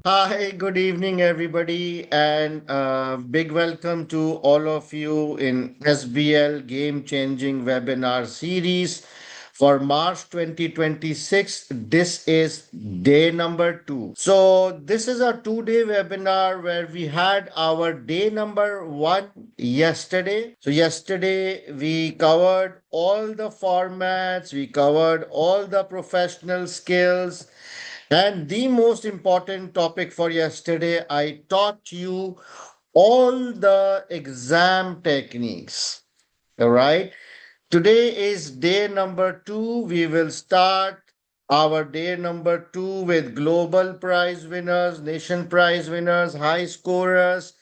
Hi, good evening, everybody, and big welcome to all of you in SBL Game Changing webinar series for March 2026. This is day number two. So, this is a 2 day webinar where we had our day number one yesterday. So, yesterday we covered all the formats, we covered all the professional skills. And the most important topic for yesterday, I taught you all the exam techniques. All right. Today is day number two. We will start our day number two with global prize winners, nation prize winners, high scorers,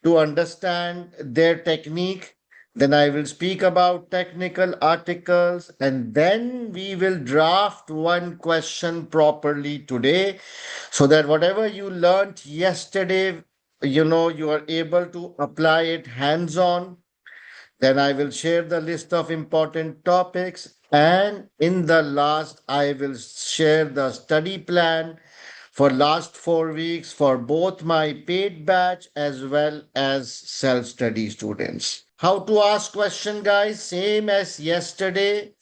to understand their technique. Then I will speak about technical articles, and then we will draft one question properly today so that whatever you learned yesterday, you are able to apply it hands on. Then I will share the list of important topics. And in the last, I will share the study plan for last 4 weeks for both my paid batch as well as self-study students. How to ask question, guys? Same as yesterday.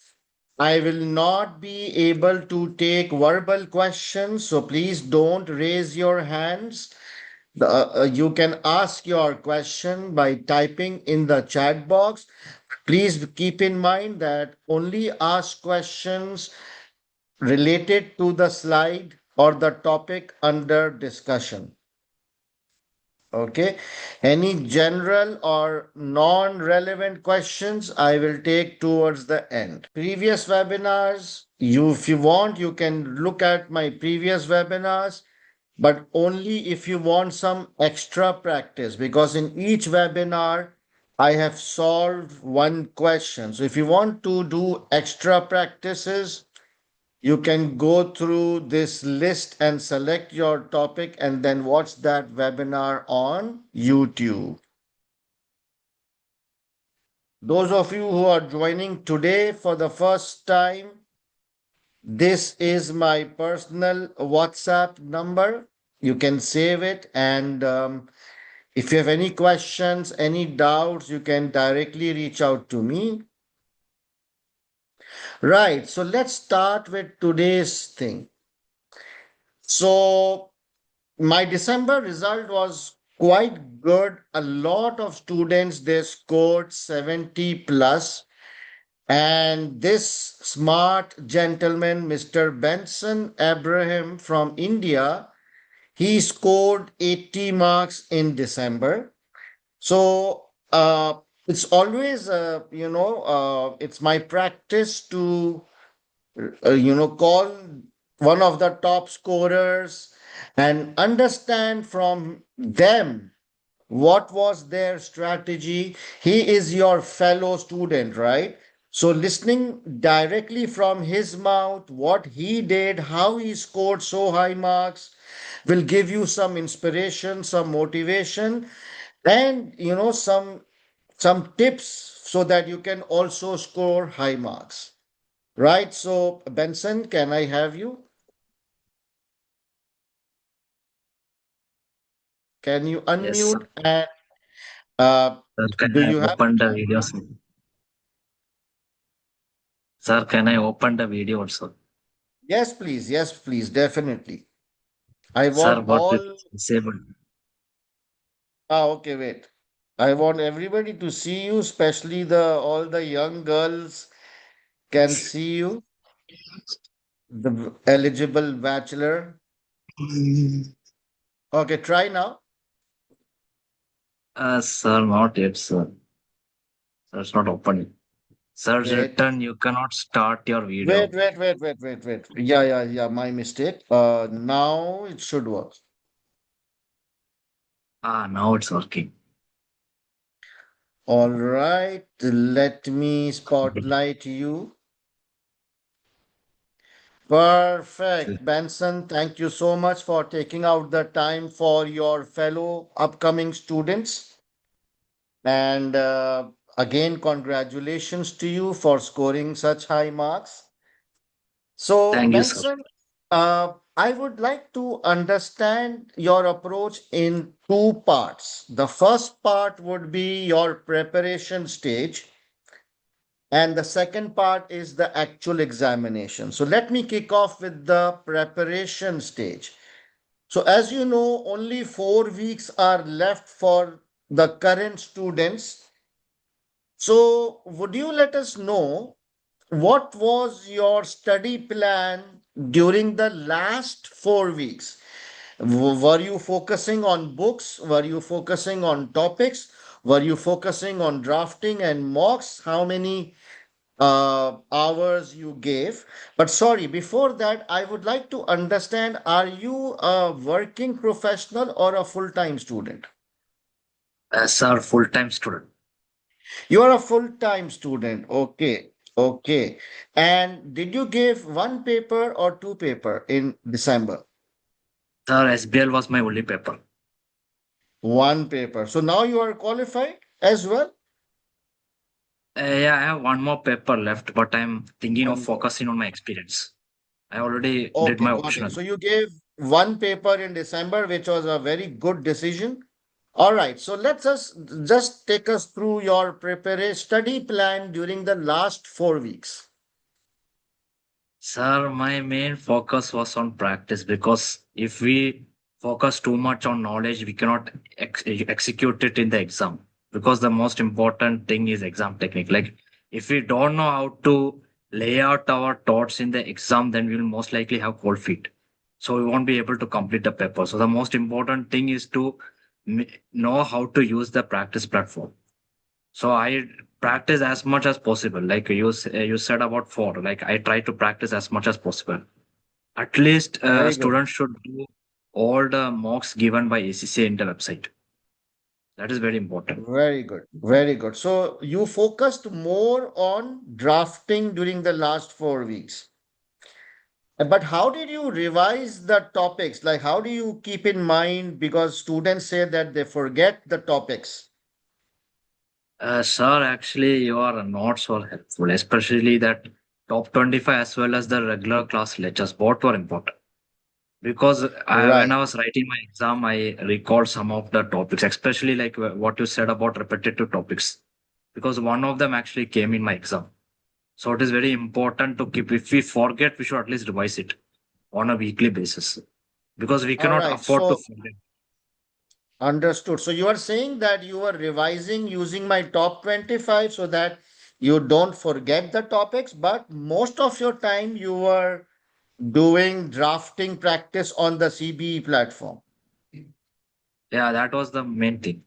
I will not be able to take verbal questions, so please don't raise your hands. You can ask your question by typing in the chat box. Please keep in mind that only ask questions related to the slide or the topic under discussion. Okay. Any general or non-relevant questions I will take towards the end. Previous webinars, if you want, you can look at my previous webinars, but only if you want some extra practice, because in each webinar, I have solved one question. So if you want to do extra practices, you can go through this list and select your topic and then watch that webinar on YouTube. Those of you who are joining today for the first time, this is my personal WhatsApp number. You can save it. And if you have any questions, any doubts, you can directly reach out to me. Right. So let's start with today's thing. So my December result was quite good. A lot of students, they scored 70 plus. And this smart gentleman, Mr. Benson Abraham from India, he scored 80 marks in December. So it's always, it's my practice to, call one of the top scorers and understand from them what was their strategy. He is your fellow student, right? So listening directly from his mouth, what he did, how he scored so high marks, will give you some inspiration, some motivation, and some tips so that you can also score high marks. Right? So Benson, can I have you? Can you Yes, sir. unmute and uh, Sir, can do I you have open the video, sir? Sir, can I open the video also? Yes, please. Yes, please. Definitely. I Sir, want what if all. it's disabled? Okay, wait. I want everybody to see you, especially the all the young girls can see you. The eligible bachelor. Okay, try now. Sir, not yet, sir. Sir, it's not opening. Sir, Wait. written you cannot start your Wait, video. wait, wait, wait, wait, wait. Yeah, yeah, yeah. My mistake. Now it should work. Now it's working. All right. Let me spotlight you. Sir, Perfect. Benson, thank you so much for taking out the time for your fellow upcoming students. And again, congratulations to you for scoring such high marks. So, thank you, sir. Benson, I would like to understand your approach in two parts. The first part would be your preparation stage, and the second part is the actual examination. So let me kick off with the preparation stage. So, as you know, only 4 weeks are left for the current students. So, would you let us know what was your study plan during the last 4 weeks? Were you focusing on books? Were you focusing on topics? Were you focusing on drafting and mocks? How many hours you gave? But sorry, before that, I would like to understand, are you a working professional or a full-time student? As our full-time student. You are a full-time student. Okay. Okay. And did you give one paper or two paper in December? Sir, SBL was my only paper. One paper. So now you are qualified as well? Yeah, I have one more paper left, but I'm thinking of One more. focusing on my experience. I already did Okay, my got it. optional. So you gave one paper in December, which was a very good decision. All right. So let's just take us through your preparation study plan during the last 4 weeks. Sir, my main focus was on practice because if we focus too much on knowledge, we cannot execute it in the exam. Because the most important thing is exam technique. Like if we don't know how to lay out our thoughts in the exam, then we will most likely have cold feet. So we won't be able to complete the paper. So the most important thing is to know how to use the practice platform. So I practice as much as possible. Like you said about four. Like I try to practice as much as possible. At least a Very good. student should do all the mocks given by ACCA in the website. That is very important. Very good. Very good. So you focused more on drafting during the last 4 weeks. But how did you revise the topics? Like, how do you keep in mind? Because students say that they forget the topics. Sir, actually, you are not so helpful, especially that top 25 as well as the regular class lectures. Both were important because when Right. I was writing my exam, I recalled some of the topics, especially like what you said about repetitive topics, because one of them actually came in my exam. So it is very important to keep. If we forget, we should at least revise it on a weekly basis because we All cannot right. afford to So forget. understood. So you are saying that you are revising using my top 25 so that you don't forget the topics, but most of your time you were doing drafting practice on the CBE platform. Yeah, that was the main thing.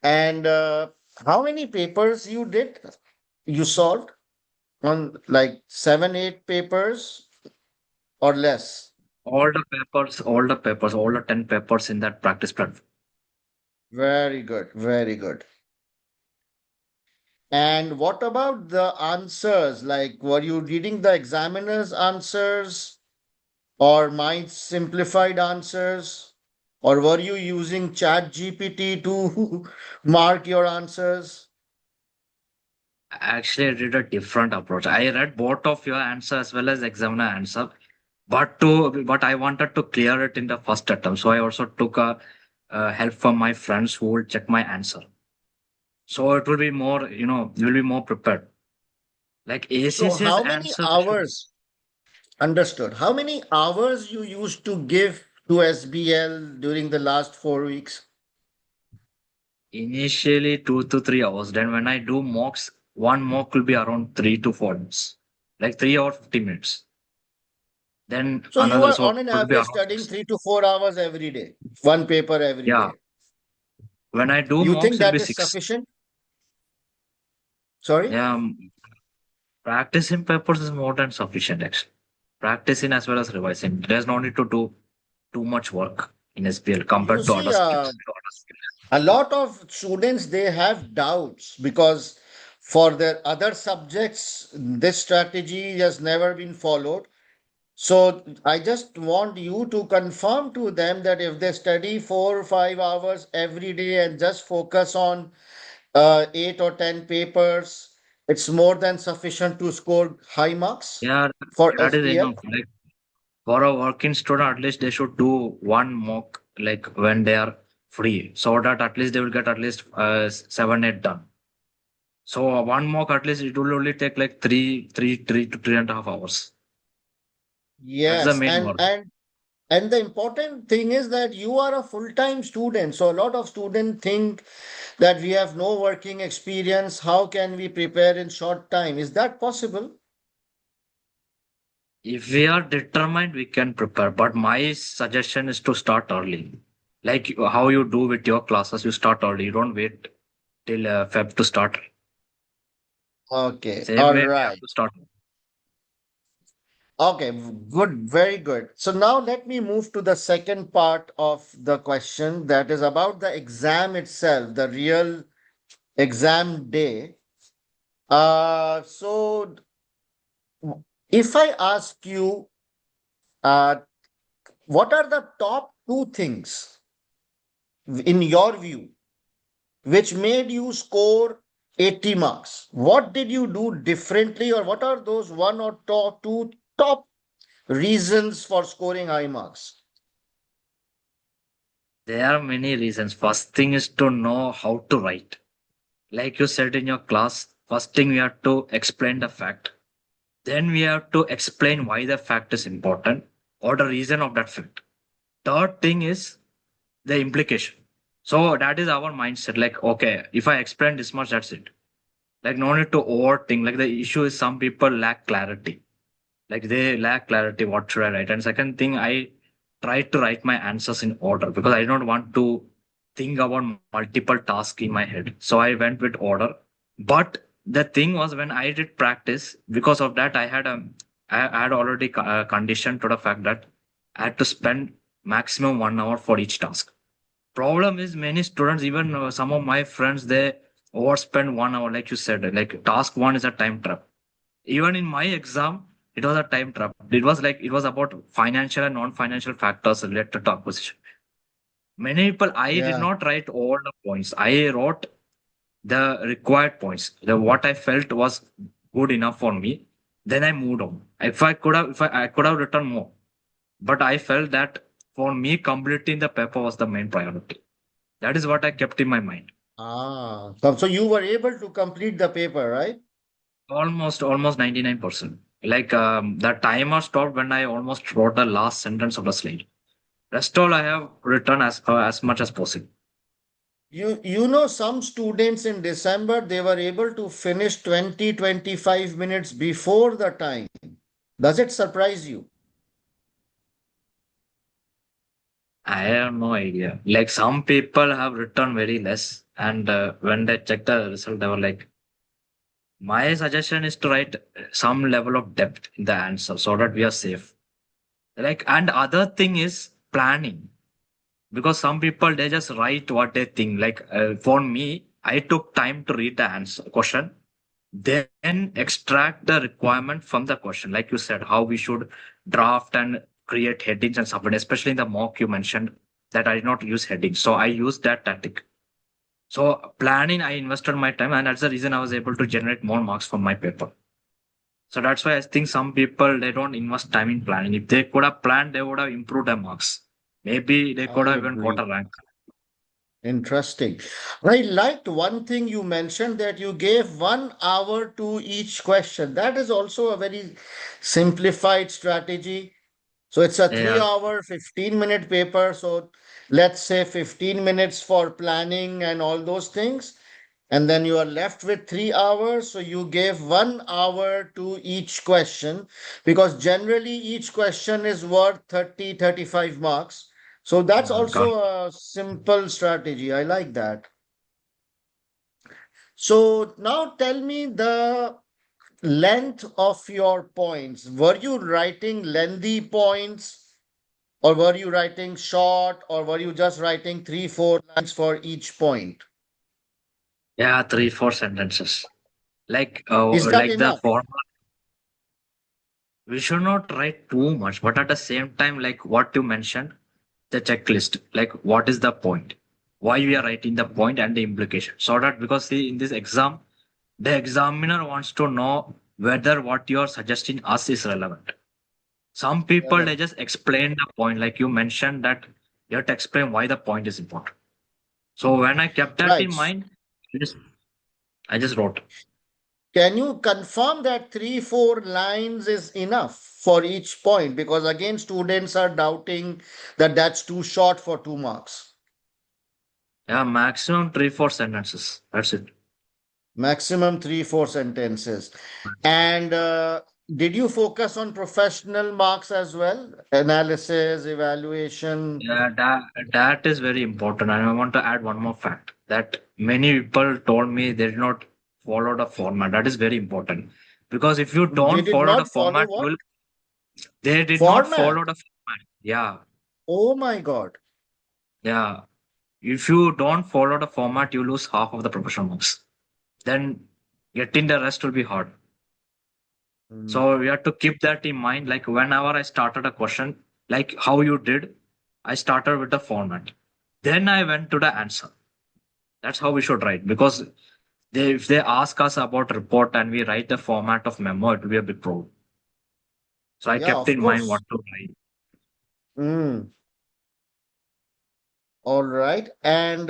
And how many papers you did? You solved on like 7, 8 papers or less? All the 10 papers in that practice platform. Very good. Very good. And what about the answers? Like, were you reading the examiner's answers or my simplified answers? Or were you using Chat GPT to mark your answers? Actually, I did a different approach. I read both of your answer as well as examiner answer, but I wanted to clear it in the first attempt. So I also took a help from my friends who will check my answer. So it will be more, you will be more prepared. Like So, ACC's how many answer should hours? Understood. How many hours you used to give to SBL during the last 4 weeks? initially 2 to 3 hours. Then when I do mocks, one mock will be around 3 to 4 minutes, like 3 or 50 minutes. Then So, you another, are so on an it will be average around studying 3 to 4 hours every day, one paper every yeah. day. When I do You mocks, think it'll that be is 6. sufficient? Sorry? Yeah, practicing papers is more than sufficient actually. Practicing as well as revising. There's no need to do too much work in SBL You compared to see, other skills. a lot of students they have doubts because for their other subjects, this strategy has never been followed. So I just want you to confirm to them that if they study 4 or 5 hours every day and just focus on 8 or 10 papers, it's more than sufficient to score high marks Yeah, for that is SBL. enough. Like For a working student, at least they should do one mock like when they are free, so that at least they will get at least 7, 8 done. So one mock at least it will only take like three to 3.5 hours. That's the Yes, main and work. and the important thing is that you are a full-time student. So a lot of students think that we have no working experience. How can we prepare in short time? Is that possible? If we are determined, we can prepare. But my suggestion is to start early. Like how you do with your classes, you start early. You don't wait till Feb to start. Okay, Same all way we have right. to start. Okay, good, very good. So now let me move to the second part of the question that is about the exam itself, the real exam day. So if I ask you, uh, what are the top two things in your view which made you score 80 marks? What did you do differently, or what are those one or two top reasons for scoring high marks? There are many reasons. First thing is to know how to write. Like you said in your class, first thing we have to explain the fact. Then we have to explain why the fact is important or the reason of that fact. Third thing is the implication. So that is our mindset. Like, okay, if I explain this much, that's it. Like, no need to overthink. Like, the issue is some people lack clarity. Like, they lack clarity. What should I write? And second thing, I try to write my answers in order because I don't want to think about multiple tasks in my head. So I went with order. But the thing was when I did practice, because of that, I had already conditioned to the fact that I had to spend maximum 1 hour for each task. Problem is many students, even some of my friends, they overspend 1 hour, like you said. Like task one is a time trap. Even in my exam, it was a time trap. It was about financial and non-financial factors related to acquisition. Many people, I did Yeah. not write all the points. I wrote the required points. The what I felt was good enough for me. Then I moved on. I could have written more, but I felt that for me, completing the paper was the main priority. That is what I kept in my mind. So you were able to complete the paper, right? Almost 99%. Like the timer stopped when I almost wrote the last sentence of the slide. Rest all I have written as much as possible. You know, some students in December, they were able to finish 20-25 minutes before the time. Does it surprise you? I have no idea. Like some people have written very less, and when they checked the result, they were like, "My suggestion is to write some level of depth in the answer so that we are safe." Like, and other thing is planning because some people they just write what they think. Like for me, I took time to read the answer question, then extract the requirement from the question. Like you said, how we should draft and create headings and submit, especially in the mock you mentioned that I did not use headings. So I used that tactic. So planning, I invested my time, and that's the reason I was able to generate more marks from my paper. So that's why I think some people they don't invest time in planning. If they could have planned, they would have improved their marks. Maybe they I could have even got agree. a rank. Interesting. I liked one thing you mentioned, that you gave 1 hour to each question. That is also a very simplified strategy. So it's a three Yeah, hour, 15-minute paper. So let's say 15 minutes for planning and all those things. And then you are left with 3 hours. So you gave 1 hour to each question, because generally each question is worth 30-35 marks. So that's got also a simple strategy. I like that. So now tell me the length of your points. Were you writing lengthy points, or were you writing short, or were you just writing three, four lines for each point? yeah, three, four sentences. Is that Like the enough? form we should not write too much, but at the same time, like what you mentioned, the checklist, like what is the point, why we are writing the point and the implication. So that because see, in this exam, the examiner wants to know whether what you are suggesting us is relevant. Some people they Correct. just explain the point, like you mentioned that you have to explain why the point is important. So when I kept that in Right. mind, I just I just wrote. Can you confirm that 3, 4 lines is enough for each point? Because again, students are doubting that that's too short for 2 marks. Yeah, maximum 3 4 sentences. That's it. Maximum 3, 4 sentences. And did you focus on professional marks as well? Analysis, evaluation. Yeah, that is very important. And I want to add one more fact that many people told me they did not follow the format. That is very important because if you They don't did follow not the follow format, you what? will. They did not Format. follow the format. Yeah, Oh my God. yeah. If you don't follow the format, you lose half of the professional marks. Then getting the rest will be hard. Mm. So we have to keep that in mind. Like whenever I started a question, like how you did, I started with the format. Then I went to the answer. That's how we should write because if they ask us about report and we write the format of memo, it will be a big problem. So I Yeah, kept of in mind course. what to write. Mm. All right. And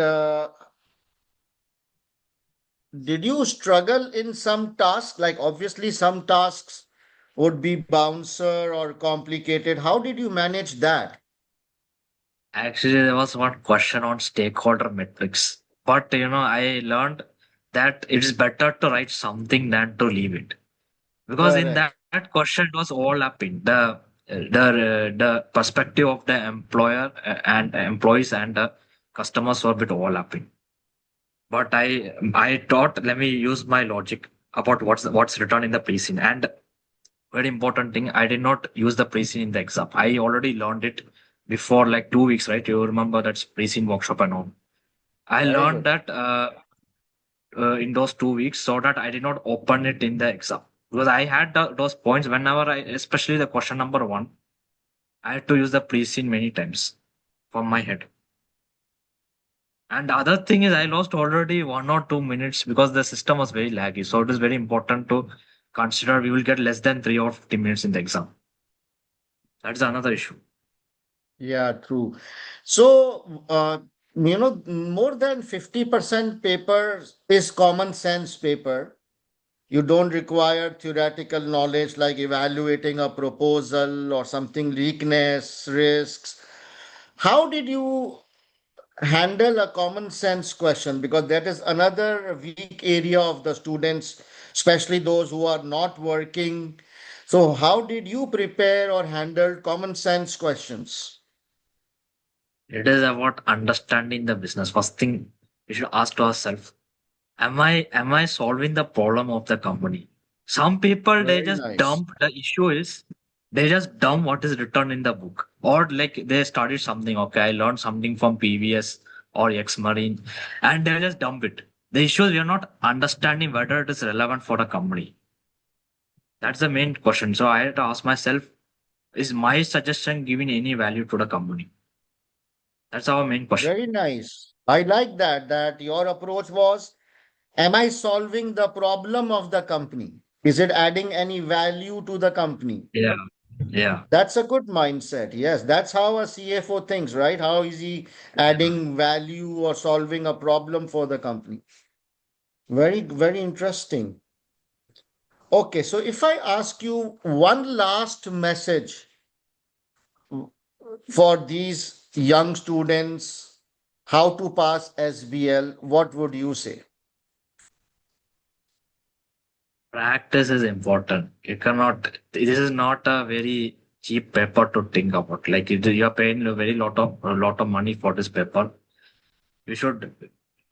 did you struggle in some tasks? Like obviously some tasks would be bouncer or complicated. How did you manage that? Actually, there was one question on stakeholder metrics, but I learned that it is better to write something than to leave it because in Correct. that question it was overlapping the perspective of the employer and employees and the customers were a bit overlapping. But I thought let me use my logic about what's written in the pre-scene. And very important thing, I did not use the pre-scene in the exam. I already learned it before like 2 weeks, right? You remember that's pre-scene workshop and all. I Very learned good. that in those 2 weeks so that I did not open it in the exam because I had those points whenever especially the question number one, I had to use the pre-scene many times from my head. And the other thing is I lost already 1 or 2 minutes because the system was very laggy. So it is very important to consider we will get less than 3 or 50 minutes in the exam. That is another issue. Yeah, true. So, more than 50% paper is common sense paper. You don't require theoretical knowledge like evaluating a proposal or something, weakness, risks. How did you handle a common sense question? Because that is another weak area of the students, especially those who are not working. So, how did you prepare or handle common sense questions? It is about understanding the business. First thing we should ask to ourselves, am I solving the problem of the company? Some people they Very just nice. dump the issue is they just dump what is written in the book. Or like they studied something, okay, I learned something from PVS or Ex Marine, and they just dump it. The issue is we are not understanding whether it is relevant for the company. That's the main question. So I had to ask myself, is my suggestion giving any value to the company? That's our main question. Very nice. I like that your approach was, am I solving the problem of the company? Is it adding any value to the company? Yeah. Yeah. That's a good mindset. Yes, that's how a CFO thinks, right? How is he adding value or solving a problem for the company? Very, very interesting. Okay, so if I ask you one last message for these young students, how to pass SBL, what would you say? Practice is important. You cannot. This is not a very cheap paper to think about. Like you are paying a lot of money for this paper. You should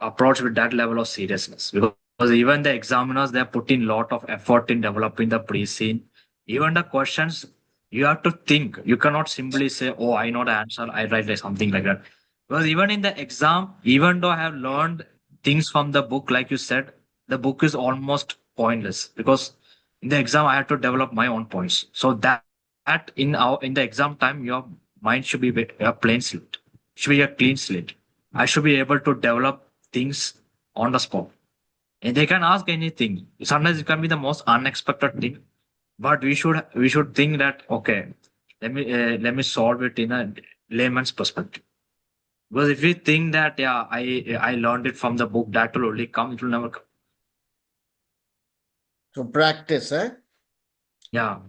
approach with that level of seriousness because even the examiners they are putting a lot of effort in developing the pre-scene. Even the questions you have to think. You cannot simply say, "Oh, I know the answer. I write like something like that." Because even in the exam, even though I have learned things from the book, like you said, the book is almost pointless because in the exam I had to develop my own points. So that in the exam time, your mind should be a plain slate. Should be a clean slate. I should be able to develop things on the spot. And they can ask anything. Sometimes it can be the most unexpected thing, but we should think that okay. let me solve it in a layman's perspective. Because if we think that yeah, I learned it from the book, that will only come, it will never come. So practice, eh? Yeah.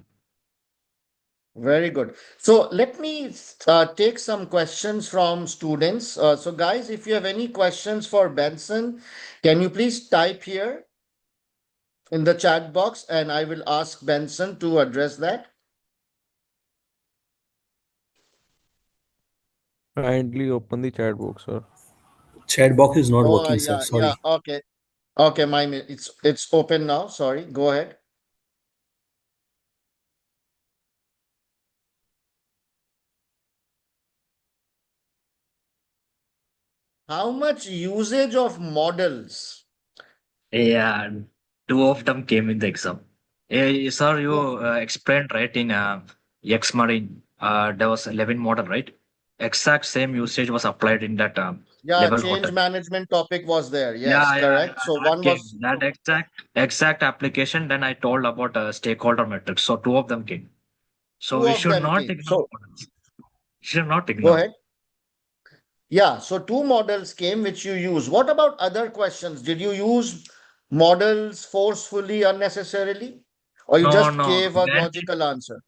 Very good. So let me take some questions from students. So guys, if you have any questions for Benson, can you please type here in the chat box and I will ask Benson to address that. Kindly open the chat box, sir. Chat box is not Oh, working, sir. yeah, yeah. Sorry. Okay. Okay, it's open now. Sorry. Go ahead. How much usage of models? Yeah, two of them came in the exam. Sir, you Oh, explained right in X Marine, there was 11 model, right? Exact same usage was applied in that yeah, level change hotel. management topic was there. Yes, Yeah, yeah, correct. yeah. So That one came. was That exact application. Then I told about stakeholder metrics. So two of them came. So two we of should them not came. ignore So models. Should not go ignore. ahead. Yeah, so two models came which you use. What about other questions? Did you use models forcefully, unnecessarily? Or you No, just no. gave a logical answer?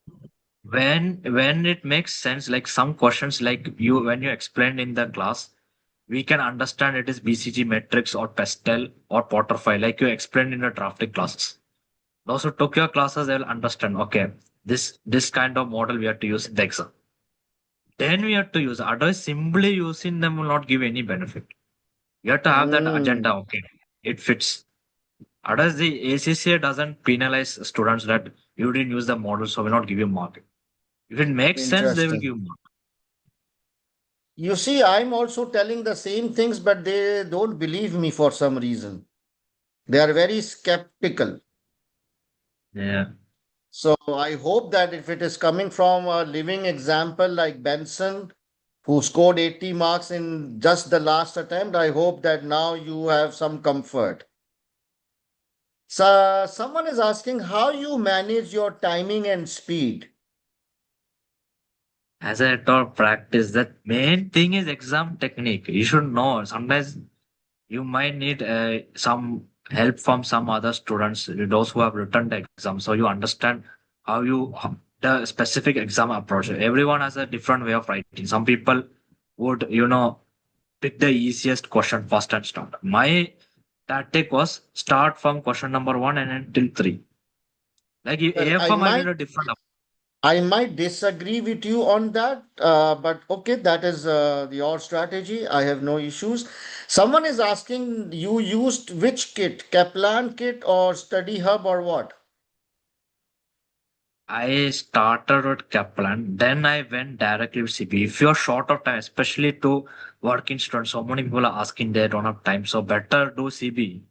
When it makes sense, like some questions, like you when you explained in the class, we can understand it is BCG metrics or pastel or Potterfile, like you explained in the drafting classes. Those who took your classes, they will understand. Okay, this kind of model we have to use in the exam. Then we have to use. Otherwise, simply using them will not give any benefit. You have to have that Hmm, agenda. Okay, it fits. Otherwise, the ACCA doesn't penalize students that you didn't use the model, so will not give you mark. If it makes sense, they will interesting. give mark. You see, I'm also telling the same things, but they don't believe me for some reason. They are very skeptical. Yeah. So I hope that if it is coming from a living example like Benson, who scored 80 marks in just the last attempt, I hope that now you have some comfort. So someone is asking how you manage your timing and speed. As I told practice, that main thing is exam technique. You should know. Sometimes you might need some help from some other students, those who have written the exam, so you understand the specific exam approach. Everyone has a different way of writing. Some people would, pick the easiest question first and start. My tactic was start from question number one and until three. Like Well, AFM, I did a different. I might disagree with you on that, but okay, that is your strategy. I have no issues. Someone is asking you used which kit, Kaplan kit or Study Hub or what? I started with Kaplan, then I went directly with CB. If you're short of time, especially to working students, so many people are asking they don't have time. So better do CB.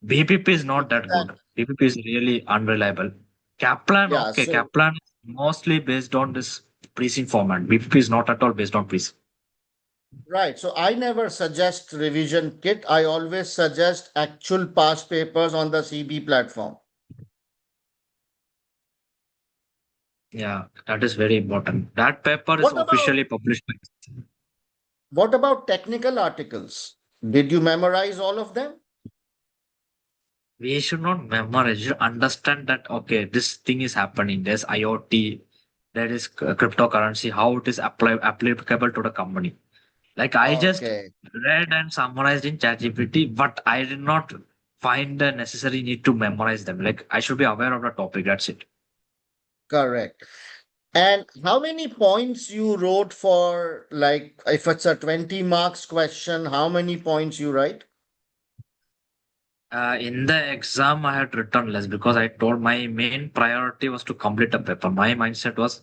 BPP is not that good. Exactly. BPP is really unreliable. Kaplan, Yeah. okay, So Kaplan is mostly based on this precinct format. BPP is not at all based on precinct. right. So I never suggest revision kit. I always suggest actual past papers on the CB platform. Yeah, that is very important. That paper is What about officially published by. what about technical articles? Did you memorize all of them? We should not memorize, you should understand that okay, this thing is happening, there's IoT, there is cryptocurrency, how it is applicable to the company. Like I just Okay, read and summarized in ChatGPT, but I did not find the necessary need to memorize them. Like I should be aware of the topic, that's it. correct. And how many points you wrote for, like, if it's a 20 marks question, how many points you write? In the exam I had written less because I told my main priority was to complete a paper. My mindset was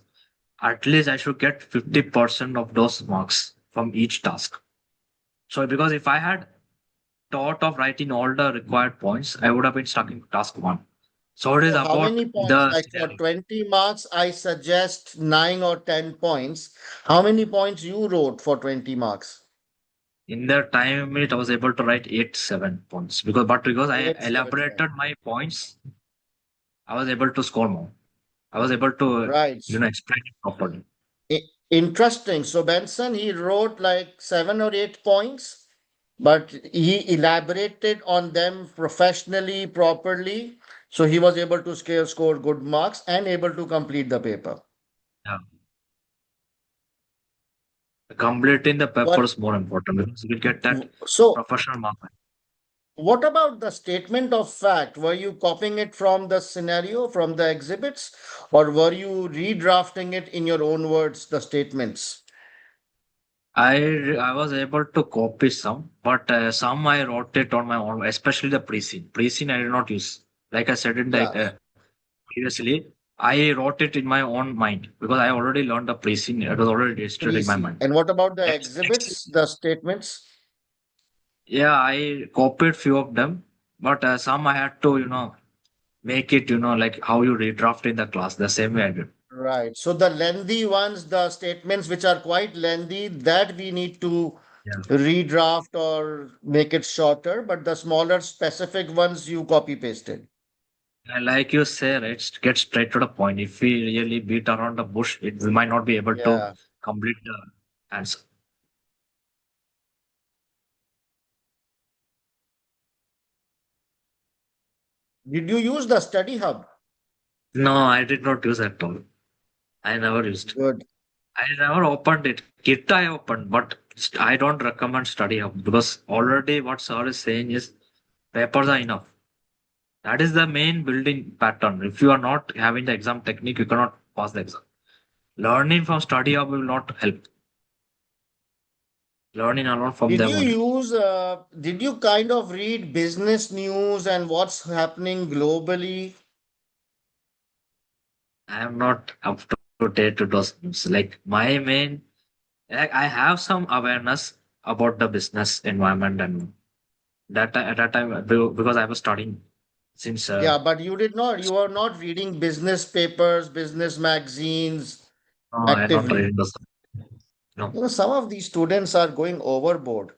at least I should get 50% of those marks from each task. So because if I had thought of writing all the required points, I would have been stuck in task one. So it is So how about many points? the Like for scenario. 20 marks, I suggest 9 or 10 points. How many points you wrote for 20 marks? In the time limit, I was able to write 8 7 points because I 8, 7 points. elaborated my points, I was able to score more. I was able to Right. explain it properly. Interesting. So Benson, he wrote like 7 or 8 points, but he elaborated on them professionally, properly. So he was able to score good marks and able to complete the paper. Yeah. Completing the paper What is more important because you will get that so professional mark. what about the statement of fact? Were you copying it from the scenario, from the exhibits, or were you redrafting it in your own words, the statements? I was able to copy some, but some I wrote it on my own, especially the pre-scene. Pre-scene I did not use. Like I said in the Yeah, previously, I wrote it in my own mind because I already learned the pre-scene. It was already registered in my pre-scene. mind. And what about the Next, exhibits, the statements? yeah, I copied few of them, but some I had to, make it, like how you redraft in the class, the same way I did. Right. So the lengthy ones, the statements which are quite lengthy, that we need to Yeah. redraft or make it shorter, but the smaller specific ones you copy pasted. And like you say, right, get straight to the point. If we really beat around the bush, we might not be able to Yeah. complete the answer. Did you use the study hub? No, I did not use at all. I never used. Good. I never opened it. Git I opened, but I don't recommend study hub because already what sir is saying is papers are enough. That is the main building pattern. If you are not having the exam technique, you cannot pass the exam. Learning from study hub will not help. Learning alone from them only. Did you kind of read business news and what's happening globally? I am not up to date to those things. Like my main, like I have some awareness about the business environment and that at that time because I was studying since Yeah, but you are not reading business papers, business magazines no, I am not actively. reading those. No. Some of these students are going overboard.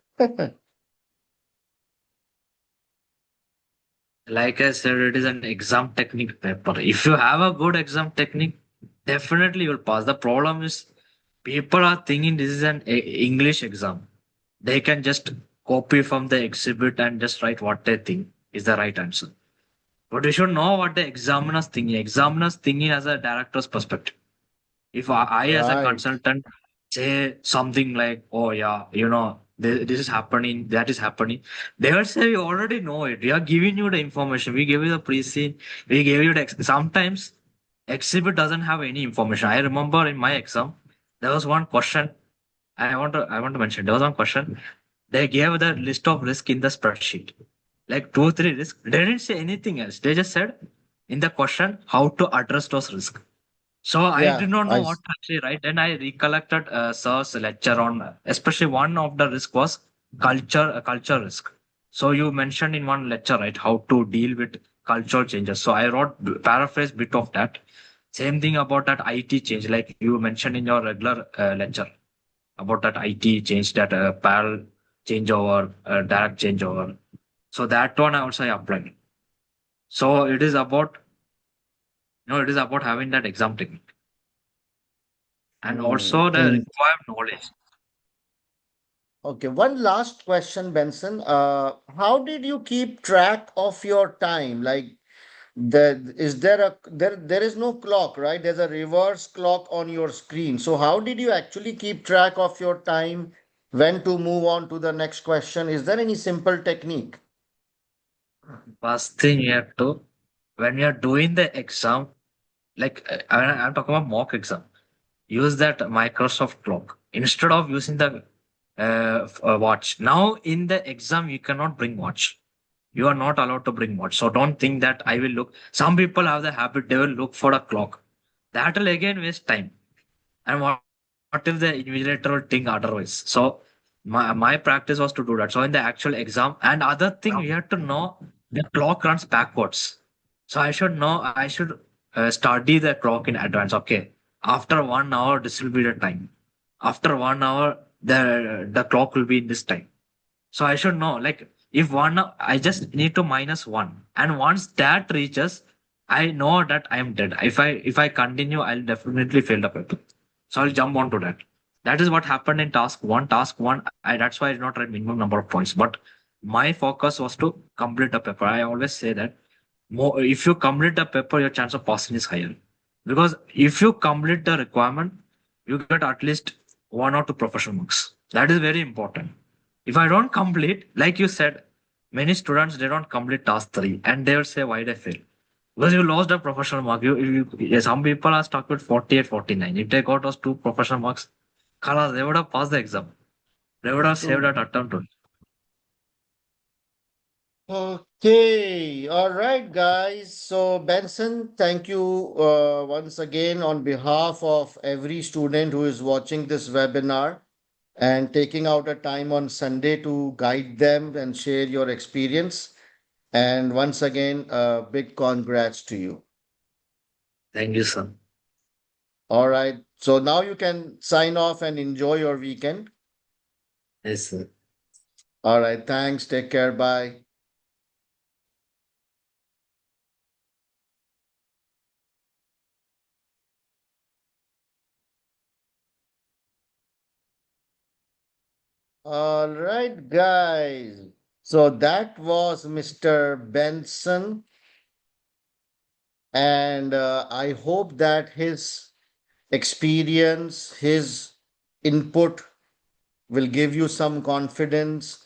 Like I said, it is an exam technique paper. If you have a good exam technique, definitely you'll pass. The problem is people are thinking this is an English exam. They can just copy from the exhibit and just write what they think is the right answer. But you should know what the examiner's thinking. Examiner's thinking as a director's perspective. If I as a Right. consultant say something like, "Oh yeah, this is happening, that is happening," they will say, "We already know it. We are giving you the information. We gave you the pre-scene. We gave you the sometimes exhibit doesn't have any information." I remember in my exam there was one question. I want to mention there was one question. They gave the list of risk in the spreadsheet, like 2 3 risks. They didn't say anything else. They just said in the question how to address those risks. So I Yeah, did not know what to actually write. Then I recollected sir's lecture on, especially one of the risk was culture risk. So you mentioned in one lecture, right, how to deal with cultural changes. So I wrote paraphrase bit of that. Same thing about that IT change, like you mentioned in your regular lecture about that IT change, that parallel changeover, direct changeover. So that one I also applied. So it is about, it is about having that exam technique and Mm, also the required knowledge. okay, one last question, Benson. How did you keep track of your time? Like, is there there is no clock, right? There's a reverse clock on your screen. So how did you actually keep track of your time? When to move on to the next question? Is there any simple technique? First thing you have to, when you are doing the exam, like I'm talking about mock exam, use that Microsoft clock instead of using the watch. Now in the exam, you cannot bring watch. You are not allowed to bring watch. So don't think that I will look. Some people have the habit, they will look for a clock. That will again waste time. And what if the invigilator will think otherwise? So my practice was to do that. So in the actual exam, and other thing you have to know, the clock runs backwards. So I should study the clock in advance. Okay, after 1 hour, this will be the time. After 1 hour, the clock will be in this time. So I should know, like, if I just need to minus one, and once that reaches, I know that I am dead. If I continue, I'll definitely fail the paper. So I'll jump onto that. That is what happened in task one. Task one, that's why I did not write minimum number of points. But my focus was to complete the paper. I always say that more, if you complete the paper, your chance of passing is higher. Because if you complete the requirement, you get at least 1 or 2 professional marks. That is very important. If I don't complete, like you said, many students they don't complete task three and they will say why they fail. Because you lost a professional mark. Yeah, some people are stuck with 48, 49. If they got those 2 professional marks, khalas, they would have passed the exam. They would have saved True. that attempt. Okay, all right, guys. So, Benson, thank you once again on behalf of every student who is watching this webinar and taking out a time on Sunday to guide them and share your experience. And once again, big congrats to you. Thank you, sir. All right. So now you can sign off and enjoy your weekend. Yes, sir. All right. Thanks. Take care. Bye. All right, guys. So that was Mr. Benson. And I hope that his experience, his input will give you some confidence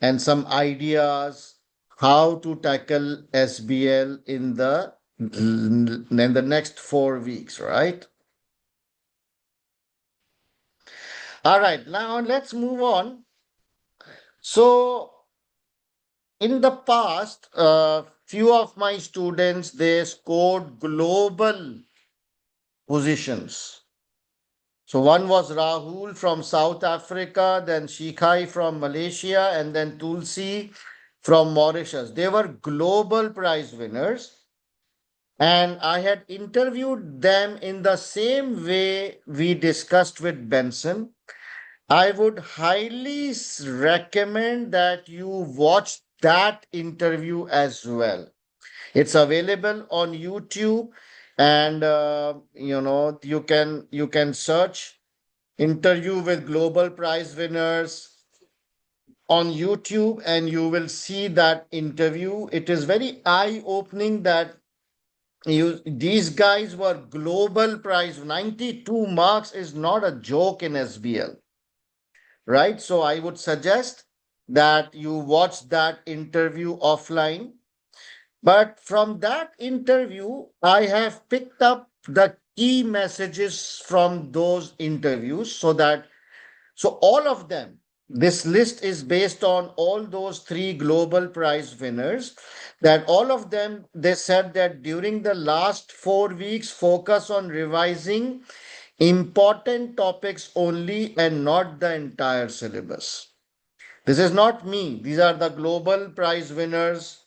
and some ideas how to tackle SBL in the next 4 weeks, right? All right, now let's move on. So in the past, few of my students they scored global positions. So one was Rahul from South Africa, then Shikhai from Malaysia, and then Tulsi from Mauritius. They were global prize winners. And I had interviewed them in the same way we discussed with Benson. I would highly recommend that you watch that interview as well. It's available on YouTube, and you can search interview with global prize winners on YouTube, and you will see that interview. It is very eye opening that these guys were global prize. 92 marks is not a joke in SBL, right? So I would suggest that you watch that interview offline. But from that interview, I have picked up the key messages from those interviews so all of them, this list is based on all those three global prize winners, that all of them, they said that during the last 4 weeks, focus on revising important topics only and not the entire syllabus. This is not me. These are the global prize winners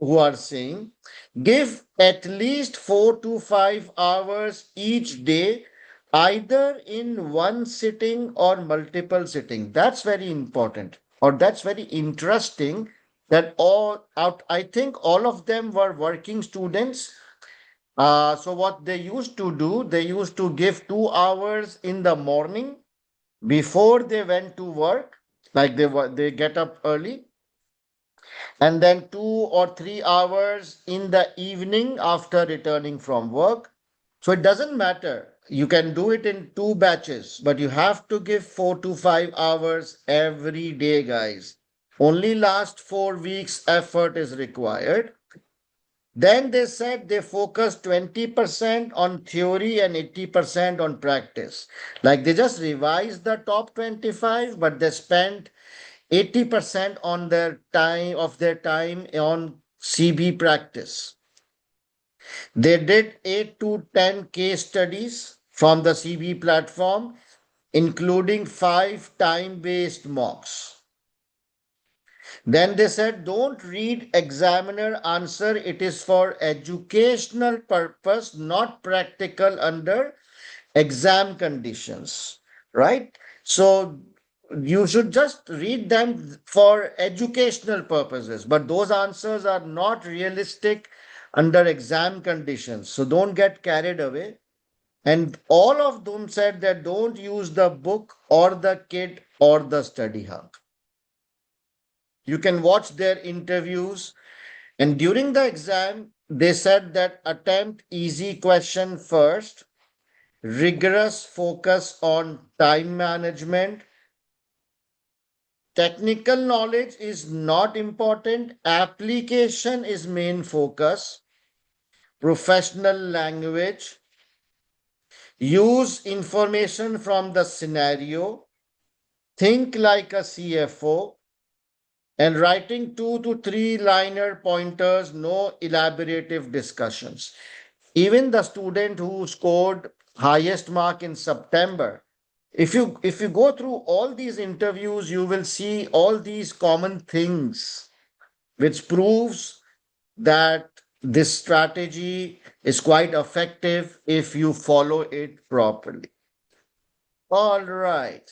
who are saying give at least 4 to 5 hours each day, either in one sitting or multiple sitting. That's very important, or that's very interesting, that all out, I think all of them were working students. So what they used to do, they used to give 2 hours in the morning before they went to work, like they get up early, and then 2 or 3 hours in the evening after returning from work. So it doesn't matter. You can do it in 2 batches, but you have to give 4 to 5 hours every day, guys. Only last 4 weeks effort is required. Then they said they focus 20% on theory and 80% on practice. Like they just revised the top 25, but they spent 80% on their time on CB practice. They did 8 to 10 case studies from the CB platform, including 5 time-based mocks. Then they said, don't read examiner answer. It is for educational purpose, not practical under exam conditions, right? So you should just read them for educational purposes, but those answers are not realistic under exam conditions. So don't get carried away. And all of them said that don't use the book or the kit or the study hub. You can watch their interviews. And during the exam, they said that attempt easy question first, rigorous focus on time management. Technical knowledge is not important. Application is main focus. Professional language. Use information from the scenario. Think like a CFO. And writing 2 to 3 liner pointers, no elaborative discussions. Even the student who scored highest mark in September, if you go through all these interviews, you will see all these common things, which proves that this strategy is quite effective if you follow it properly. All right.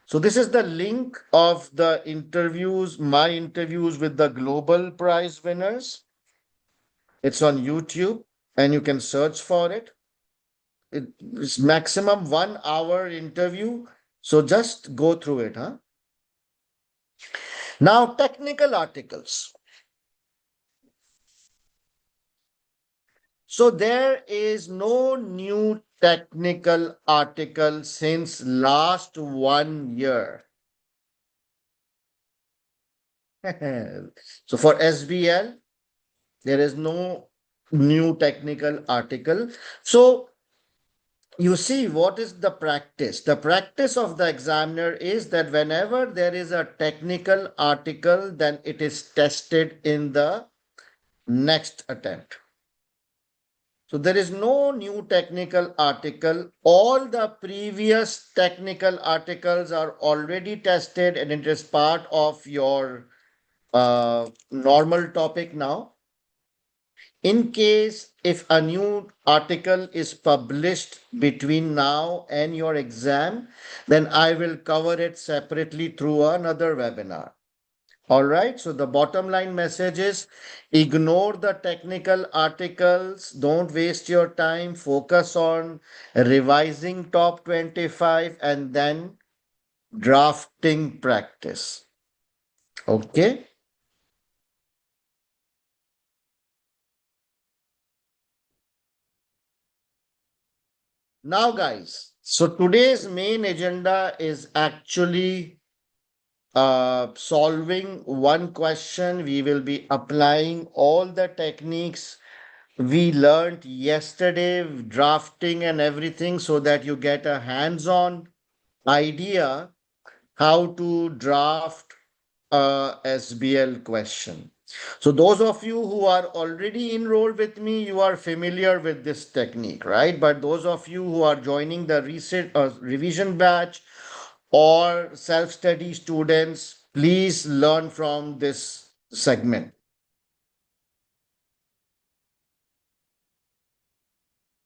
So this is the link of the interviews, my interviews with the global prize winners. It's on YouTube and you can search for it. It's maximum 1 hour interview. So just go through it, huh? Now, technical articles. So there is no new technical article since last 1 year. So for SBL, there is no new technical article. So you see, what is the practice? The practice of the examiner is that whenever there is a technical article, then it is tested in the next attempt. So there is no new technical article. All the previous technical articles are already tested and it is part of your normal topic now. In case if a new article is published between now and your exam, then I will cover it separately through another webinar. All right. So the bottom line message is ignore the technical articles. Don't waste your time. Focus on revising top 25 and then drafting practice. Okay. Now, guys, so today's main agenda is actually solving one question. We will be applying all the techniques we learned yesterday, drafting and everything, so that you get a hands-on idea how to draft a SBL question. So those of you who are already enrolled with me, you are familiar with this technique, right? But those of you who are joining the research revision batch or self-study students, please learn from this segment.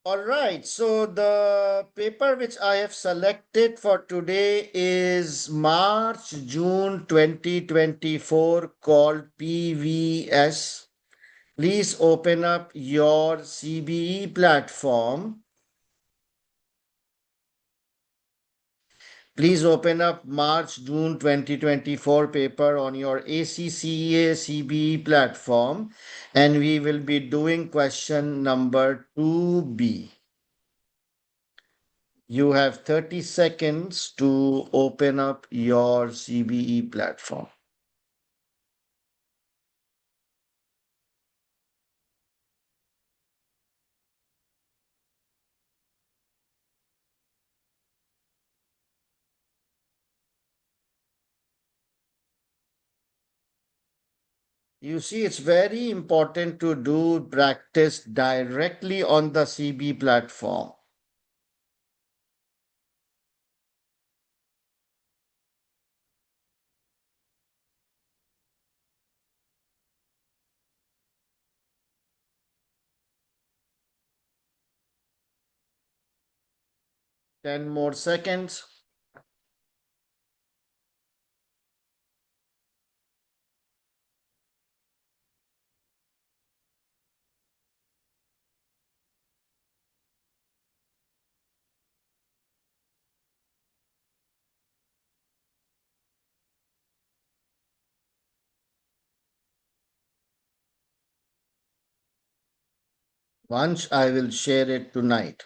All right, so the paper which I have selected for today is March June 2024 called PVS. Please open up your CBE platform. Please open up March June 2024 paper on your ACCA CBE platform and we will be doing question number 2B. You have 30 seconds to open up your CBE platform. You see, it's very important to do practice directly on the CB platform. Ten more seconds. Once I will share it tonight.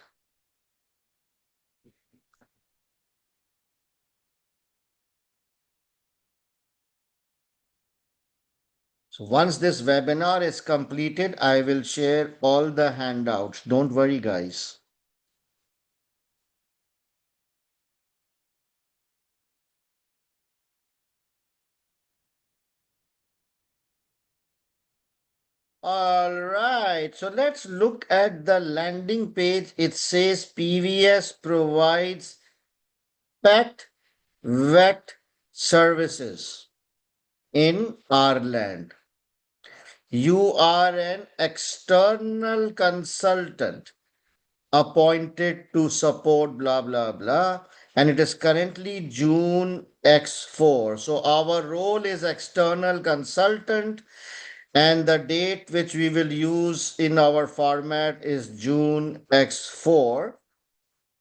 So once this webinar is completed, I will share all the handouts. Don't worry, guys. All right, so let's look at the landing page. It says PVS provides pet vet services in Ireland. You are an external consultant appointed to support blah blah blah, and it is currently June X4. So our role is external consultant, and the date which we will use in our format is June X4.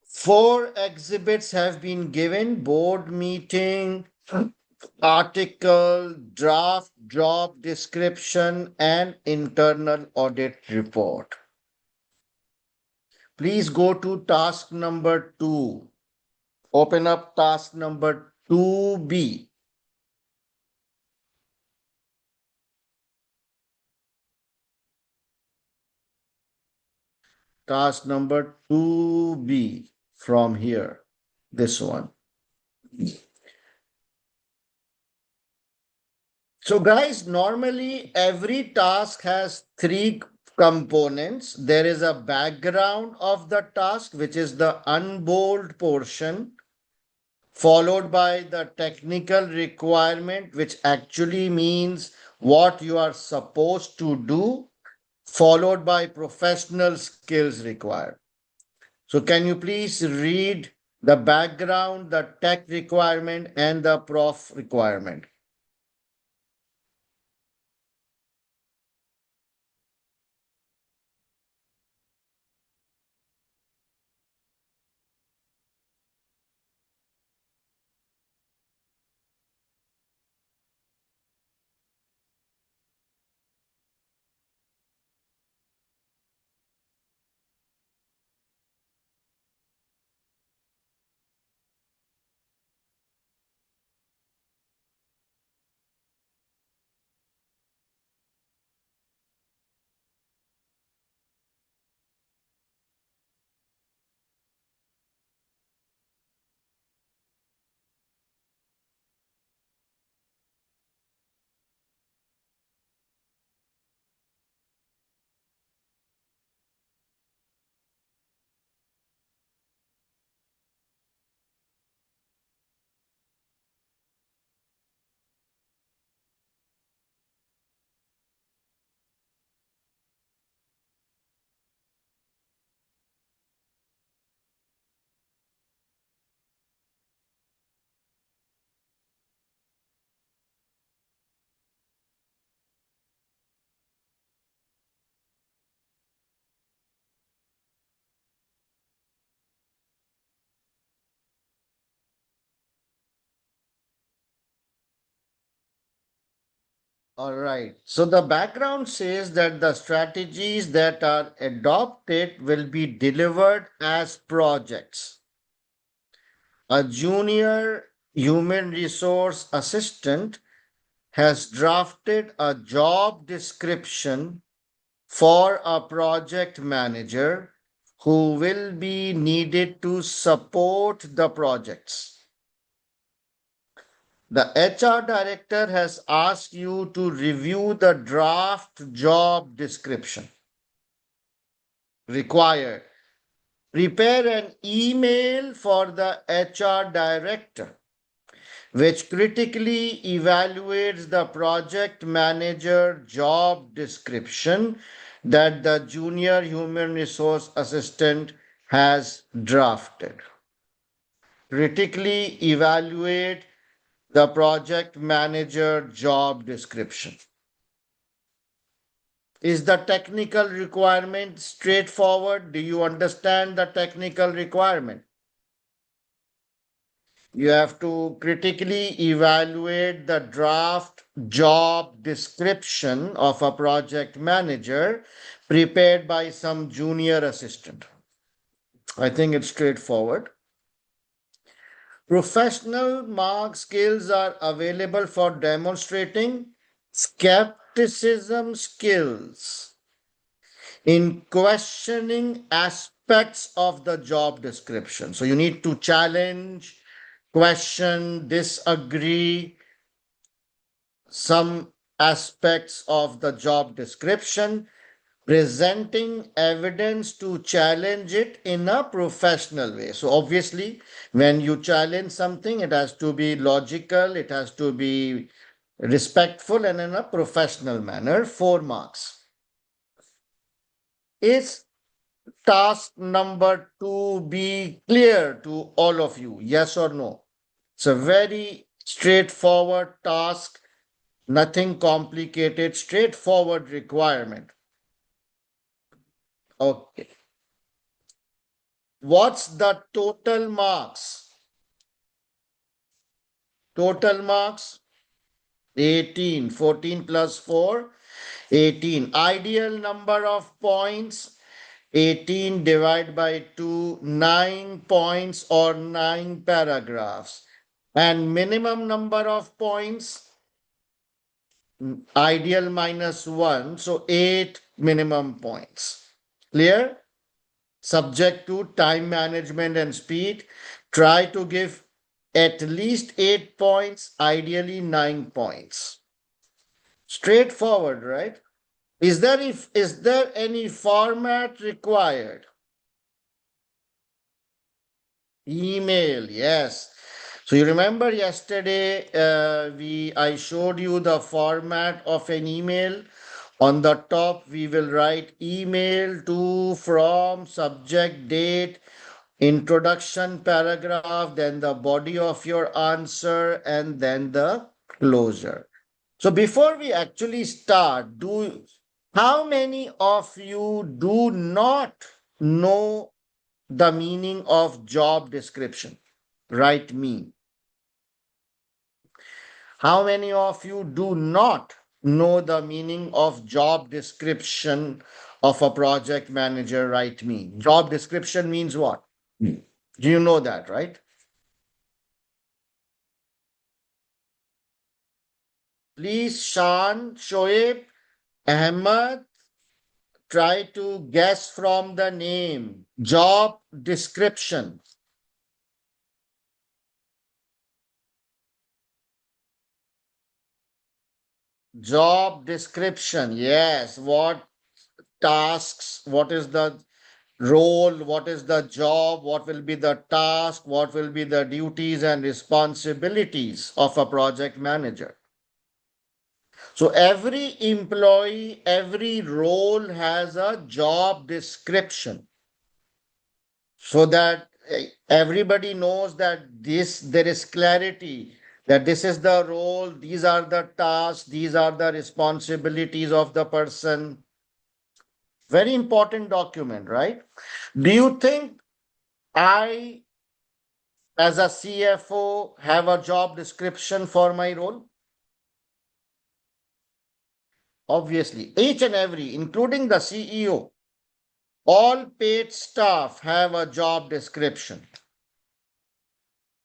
Four exhibits have been given: board meeting, article, draft job description, and internal audit report. Please go to task number 2. Open up task number 2B. Task number 2B from here. This one. So guys, normally every task has three components. There is a background of the task, which is the unbold portion, followed by the technical requirement, which actually means what you are supposed to do, followed by professional skills required. So can you please read the background, the tech requirement, and the prof requirement? All right. So the background says that the strategies that are adopted will be delivered as projects. A junior human resource assistant has drafted a job description for a project manager who will be needed to support the projects. The HR director has asked you to review the draft job description. Required. Prepare an email for the HR director, which critically evaluates the project manager job description that the junior human resource assistant has drafted. Critically evaluate the project manager job description. Is the technical requirement straightforward? Do you understand the technical requirement? You have to critically evaluate the draft job description of a project manager, prepared by some junior assistant. I think it's straightforward. Professional mark skills are available for demonstrating skepticism skills in questioning aspects of the job description. So you need to challenge, question, disagree some aspects of the job description, presenting evidence to challenge it in a professional way. So obviously, when you challenge something, it has to be logical, it has to be respectful and in a professional manner. 4 marks. Is task number 2 be clear to all of you? Yes or no? It's a very straightforward task, nothing complicated, straightforward requirement. Okay. What's the total marks? Total marks 18. 14 plus 4, 18. Ideal number of points 18 divided by 2, 9 points or 9 paragraphs. And minimum number of points, ideal minus 1, so 8 minimum points. Clear? Subject to time management and speed. Try to give at least 8 points, ideally 9 points. Straightforward, right? Is there any format required? Email, yes. So you remember yesterday I showed you the format of an email. On the top, we will write email to, from, subject, date, introduction paragraph, then the body of your answer, and then the closure. So before we actually start, how many of you do not know the meaning of job description? Write me. How many of you do not know the meaning of job description of a project manager? Write me. Job description means what? Do you know that, right? Please, Shan, Shoaib, Ahmad, try to guess from the name. Job description. Job description. Yes. What tasks? What is the role? What is the job? What will be the task? What will be the duties and responsibilities of a project manager? So every employee, every role has a job description so that everybody knows that there is clarity that this is the role, these are the tasks, these are the responsibilities of the person. Very important document, right? Do you think I, as a CFO, have a job description for my role? Obviously, each and every, including the CEO, all paid staff have a job description.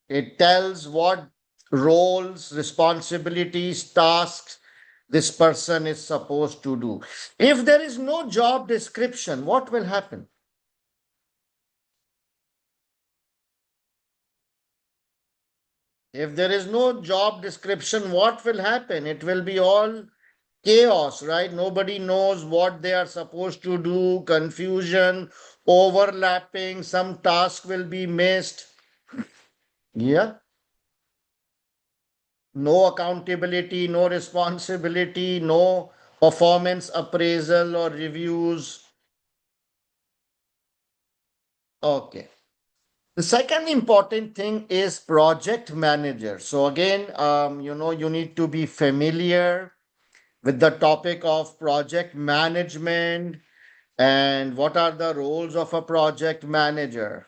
It tells what roles, responsibilities, tasks this person is supposed to do. If there is no job description, what will happen? If there is no job description, what will happen? It will be all chaos, right? Nobody knows what they are supposed to do, confusion, overlapping, some task will be missed. Yeah. No accountability, no responsibility, no performance appraisal or reviews. Okay. The second important thing is project manager. So again, you need to be familiar with the topic of project management and what are the roles of a project manager.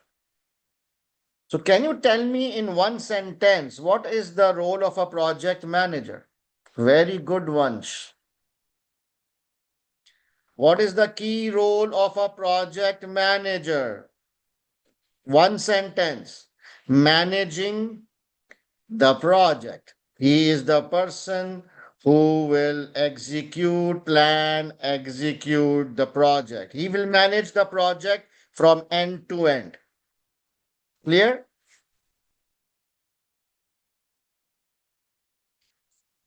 So can you tell me in one sentence, what is the role of a project manager? Very good one. What is the key role of a project manager? One sentence. Managing the project. He is the person who will plan, execute the project. He will manage the project from end to end. Clear?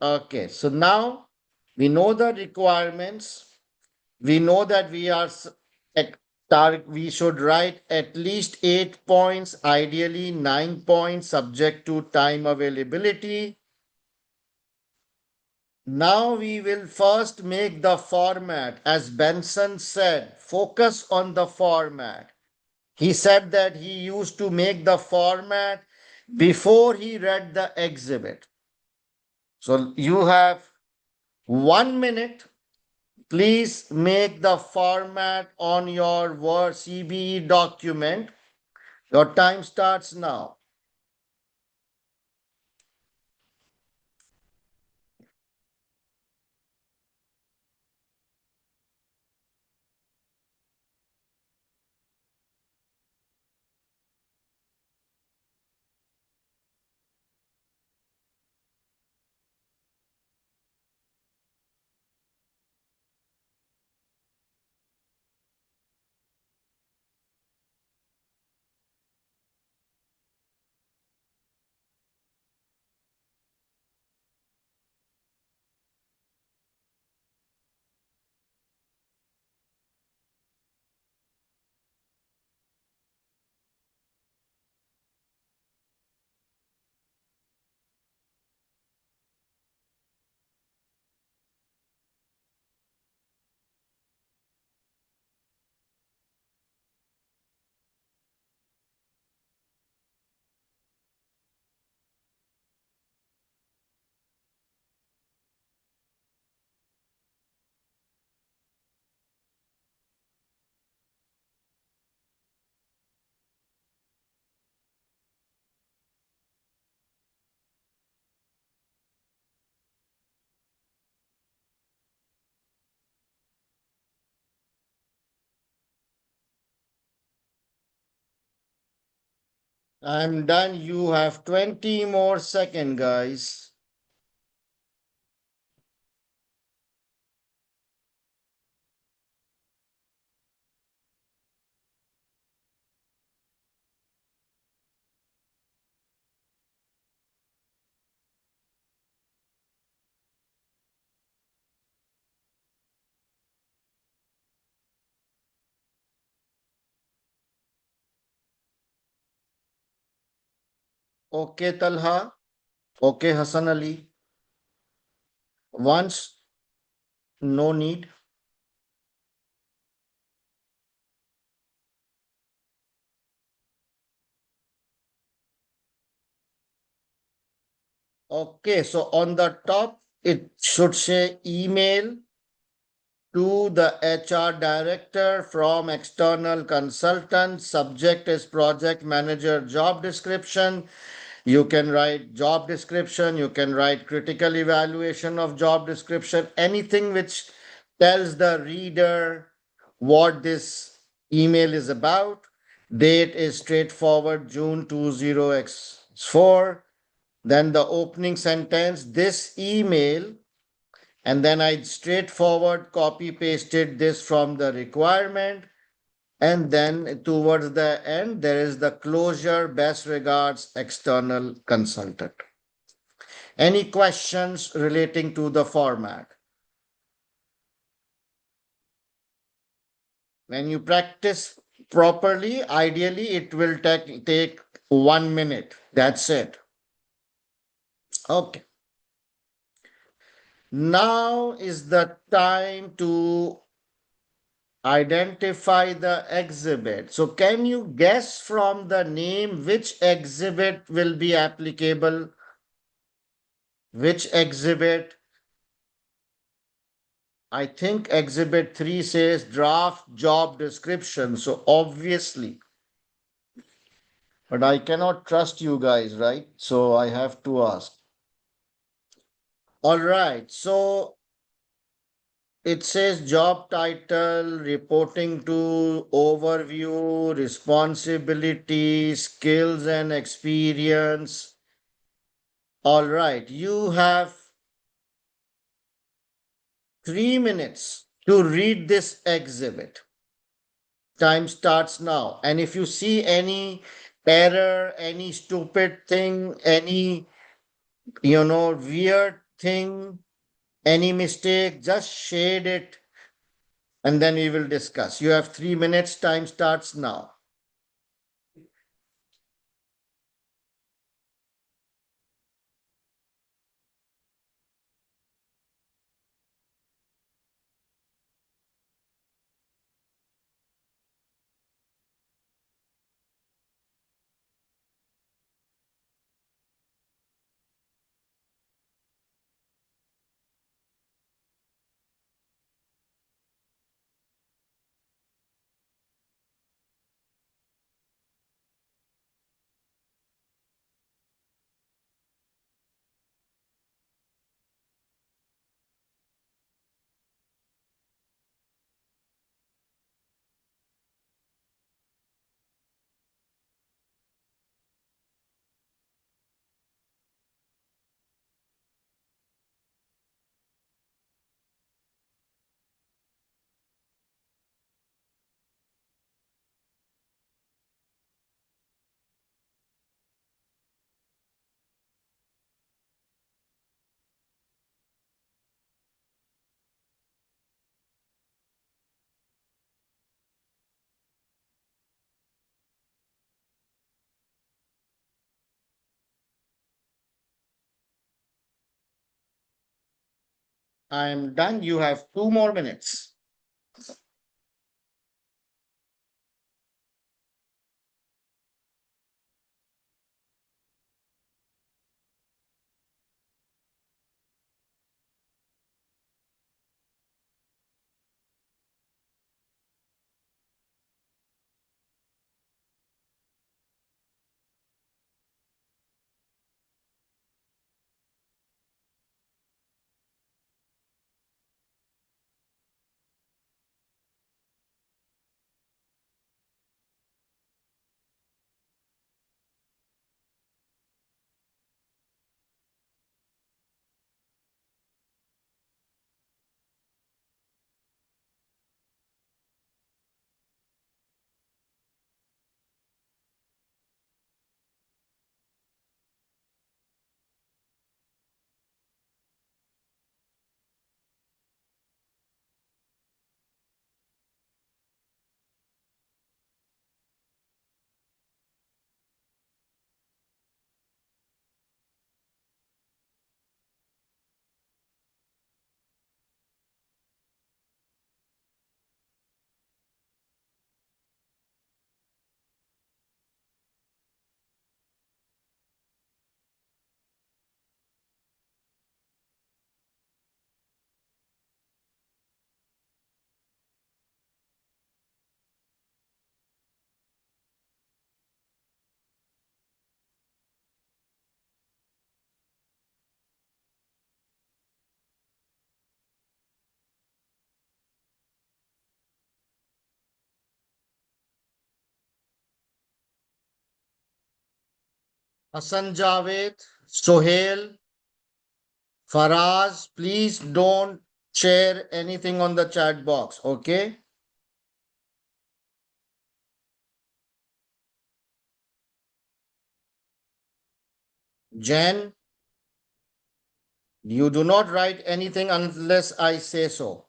Okay, so now we know the requirements. We know that we should write at least 8 points, ideally 9 points, subject to time availability. Now we will first make the format. As Benson said, focus on the format. He said that he used to make the format before he read the exhibit. So you have 1 minute. Please make the format on your Word CBE document. Your time starts now. I'm done. You have 20 more seconds, guys. Okay, Talha. Okay, Hassan Ali. Once, no need. Okay, so on the top, it should say email to the HR director from external consultant. Subject is project manager job description. You can write job description, you can write critical evaluation of job description, anything which tells the reader what this email is about. Date is straightforward June 20x4. Then the opening sentence, this email, and then I straightforward copy pasted this from the requirement. And then towards the end, there is the closure, best regards, external consultant. Any questions relating to the format? When you practice properly, ideally, it will take 1 minute. That's it. Okay. Now is the time to identify the exhibit. So can you guess from the name which exhibit will be applicable? Which exhibit? I think exhibit 3 says draft job description. So obviously, but I cannot trust you guys, right? So I have to ask. All right. So It says job title, reporting to, overview, responsibility, skills and experience. All right, you have 3 minutes to read this exhibit. Time starts now. And if you see any error, any stupid thing, any, weird thing, any mistake, just shade it and then we will discuss. You have 3 minutes. Time starts now. I'm done. You have 2 more minutes. Hassan Javed, Sohail, Faraz, please don't share anything on the chat box, okay? Jen, you do not write anything unless I say so.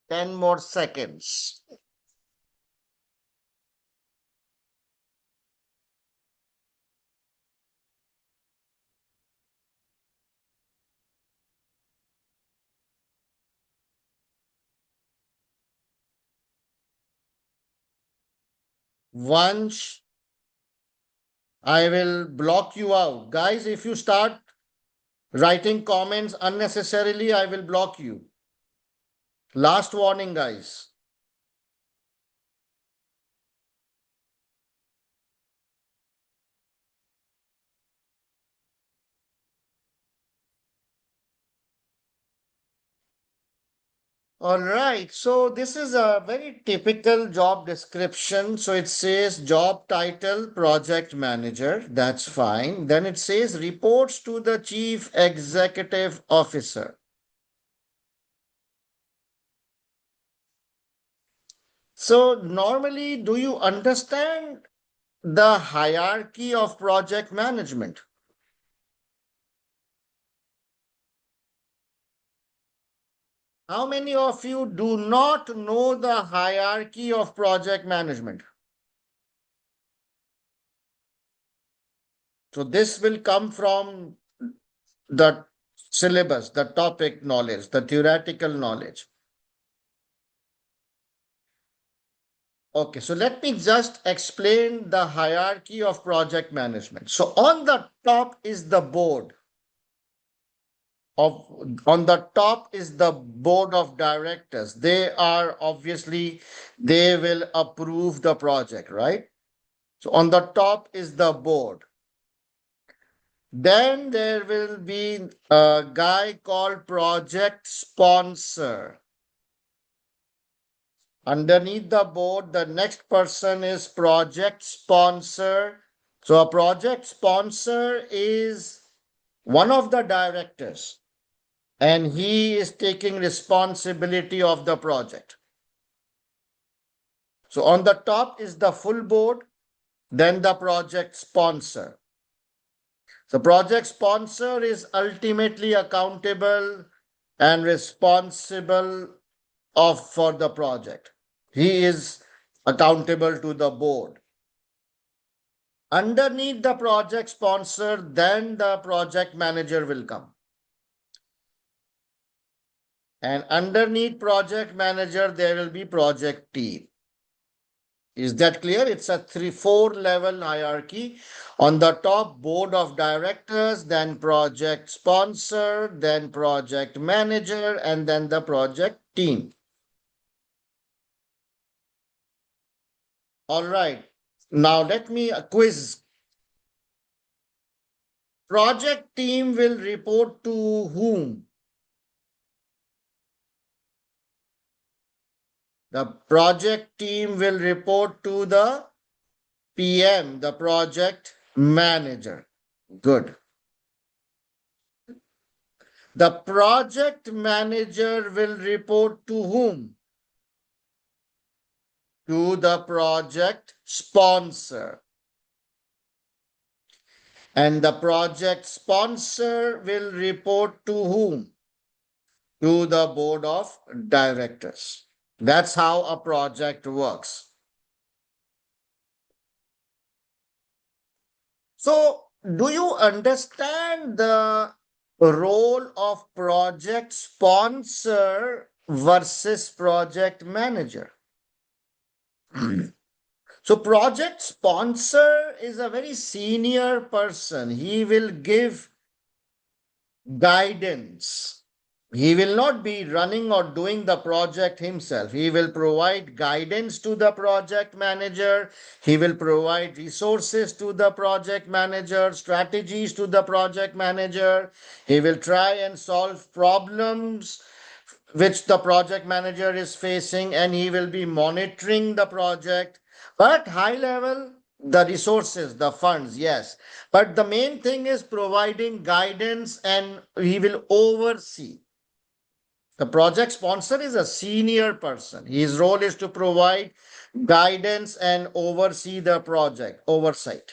10 more seconds. Once I will block you out. Guys, if you start writing comments unnecessarily, I will block you. Last warning, guys. All right, so this is a very typical job description. So it says job title, project manager. That's fine. Then it says reports to the chief executive officer. So normally, do you understand the hierarchy of project management? How many of you do not know the hierarchy of project management? So this will come from the syllabus, the topic knowledge, the theoretical knowledge. Okay, so let me just explain the hierarchy of project management. So on the top is the board of on the top is the board of directors. They are obviously they will approve the project, right? So on the top is the board. Then there will be a guy called project sponsor. Underneath the board, the next person is project sponsor. So a project sponsor is one of the directors and he is taking responsibility of the project. So on the top is the full board, then the project sponsor. So project sponsor is ultimately accountable and responsible for the project. He is accountable to the board. Underneath the project sponsor, then the project manager will come. And underneath project manager, there will be project team. Is that clear? It's a 3-4 level hierarchy. On the top, board of directors, then project sponsor, then project manager, and then the project team. All right. Now let me quiz. Project team will report to whom? The project team will report to the PM, the project manager. Good. The project manager will report to whom? To the project sponsor. And the project sponsor will report to whom? To the board of directors. That's how a project works. So, do you understand the role of project sponsor versus project manager? So, project sponsor is a very senior person. He will give guidance. He will not be running or doing the project himself. He will provide guidance to the project manager. He will provide resources to the project manager, strategies to the project manager. He will try and solve problems which the project manager is facing, and he will be monitoring the project. But high level, the resources, the funds, yes. But the main thing is providing guidance and he will oversee. The project sponsor is a senior person. His role is to provide guidance and oversee the project, oversight.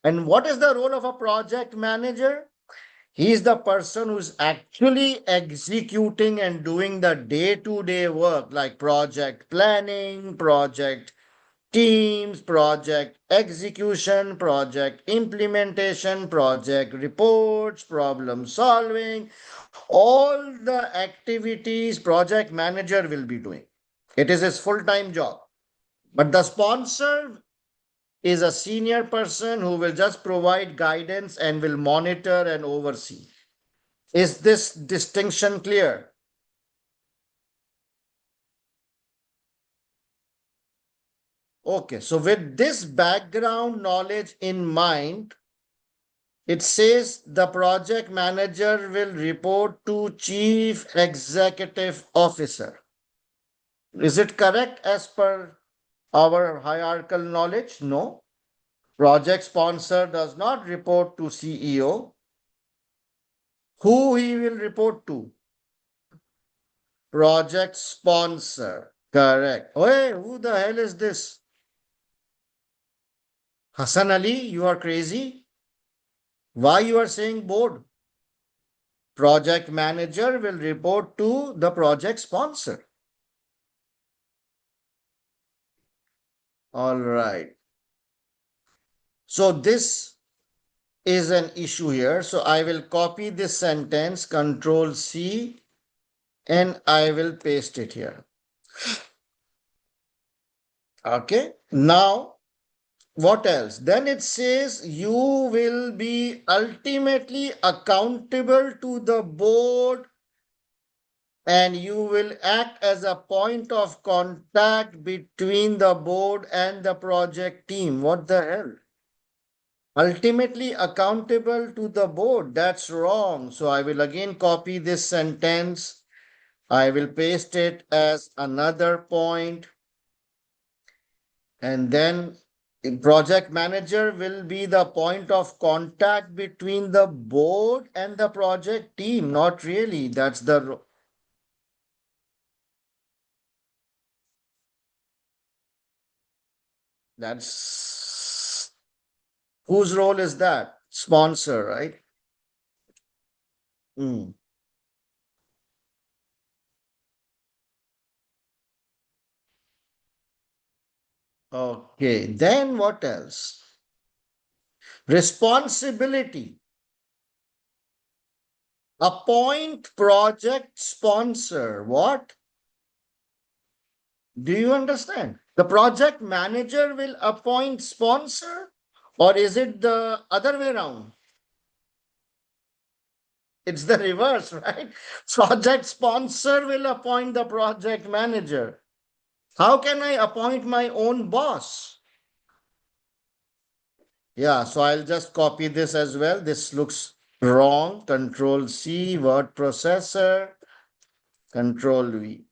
And what is the role of a project manager? He is the person who's actually executing and doing the day-to-day work like project planning, project teams, project execution, project implementation, project reports, problem solving, all the activities project manager will be doing. It is his full-time job. But the sponsor is a senior person who will just provide guidance and will monitor and oversee. Is this distinction clear? Okay, so with this background knowledge in mind, It says the project manager will report to chief executive officer. Is it correct as per our hierarchical knowledge? No. Project sponsor does not report to CEO. Who he will report to? Project sponsor. Correct. Hey, who the hell is this? Hassan Ali, you are crazy? Why you are saying board? Project manager will report to the project sponsor. All right. So this is an issue here. So I will copy this sentence, Control C, and I will paste it here. Okay. Now, what else? Then it says you will be ultimately accountable to the board and you will act as a point of contact between the board and the project team. What the hell? Ultimately accountable to the board. That's wrong. So I will again copy this sentence. I will paste it as another point. And then the project manager will be the point of contact between the board and the project team. Not really. That's whose role is that? Sponsor, right? Hmm. Okay. Then what else? Responsibility. Appoint project sponsor. What? Do you understand? The project manager will appoint sponsor, or is it the other way around? It's the reverse, right? Project sponsor will appoint the project manager. How can I appoint my own boss? Yeah, so I'll just copy this as well. This looks wrong. Control C, word processor, Control V.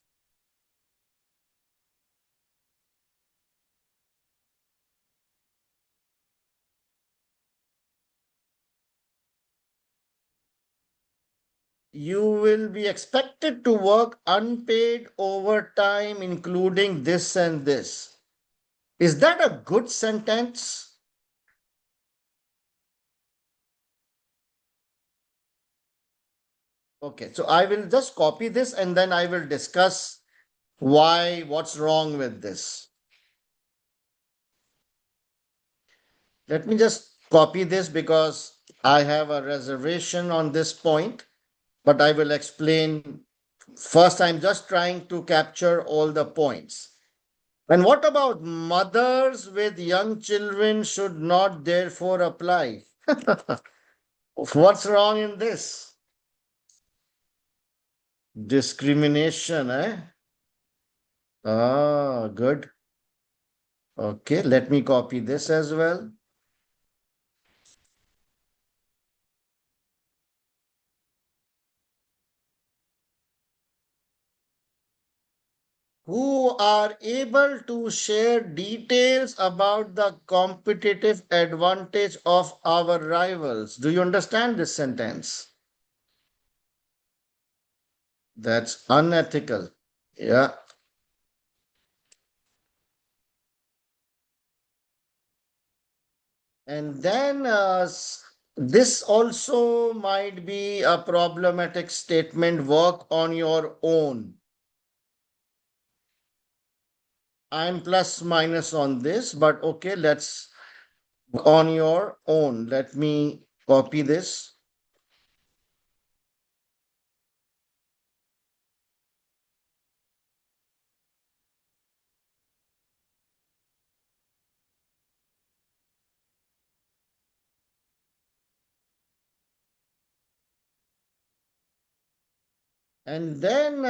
You will be expected to work unpaid overtime, including this and this. Is that a good sentence? Okay, so I will just copy this and then I will discuss what's wrong with this. Let me just copy this because I have a reservation on this point, but I will explain. First, I'm just trying to capture all the points. And what about mothers with young children should not therefore apply? What's wrong in this? Discrimination, eh? Ah, good. Okay, let me copy this as well. Who are able to share details about the competitive advantage of our rivals. Do you understand this sentence? That's unethical. Yeah. And then this also might be a problematic statement. Work on your own. I'm plus minus on this, but okay, let's on your own. Let me copy this. And then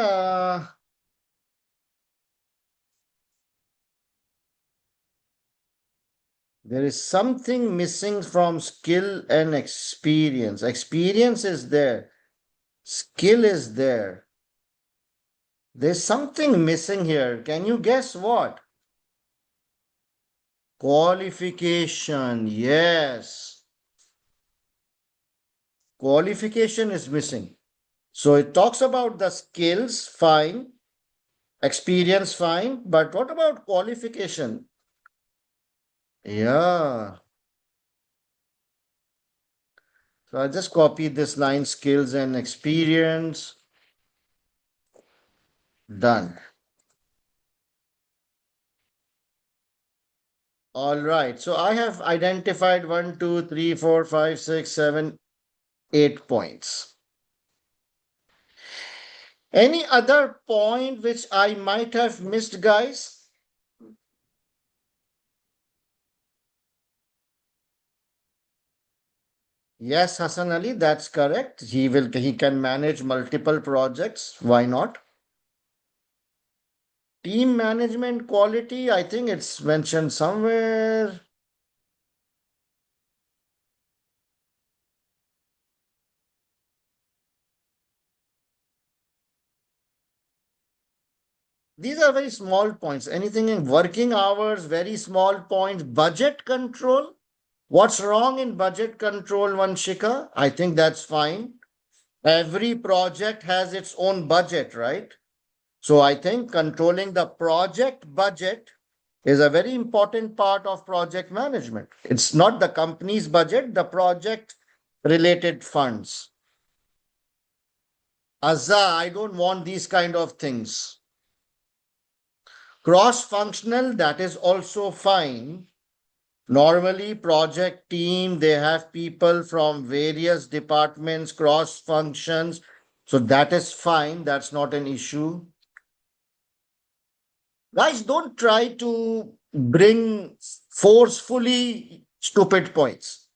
There is something missing from skill and experience. Experience is there, skill is there. There's something missing here. Can you guess what? Qualification. Yes. Qualification is missing. So it talks about the skills, fine. Experience, fine. But what about qualification? Yeah. So I just copied this line, skills and experience. Done. All right. So I have identified 1, 2, 3, 4, 5, 6, 7, 8 points. Any other point which I might have missed, guys? Yes, Hassan Ali, that's correct. He can manage multiple projects. Why not? Team management quality, I think it's mentioned somewhere. These are very small points. Anything in working hours, very small points. Budget control. What's wrong in budget control, Vanshika? I think that's fine. Every project has its own budget, right? So I think controlling the project budget is a very important part of project management. It's not the company's budget, the project related funds. Azza, I don't want these kind of things. Cross functional, that is also fine. Normally, project team, they have people from various departments, cross functions. So that is fine. That's not an issue. Guys, don't try to bring forcefully stupid points.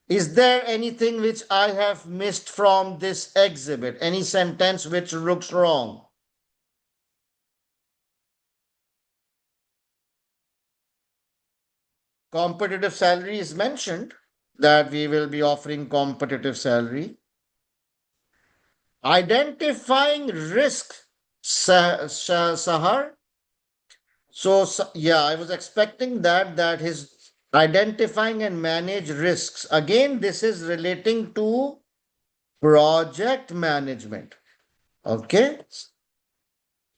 Is there anything which I have missed from this exhibit? Any sentence which looks wrong? Competitive salary is mentioned, that we will be offering competitive salary. Identifying risk, Sahar. So, yeah, I was expecting that his identifying and manage risks. Again, this is relating to project management. Okay.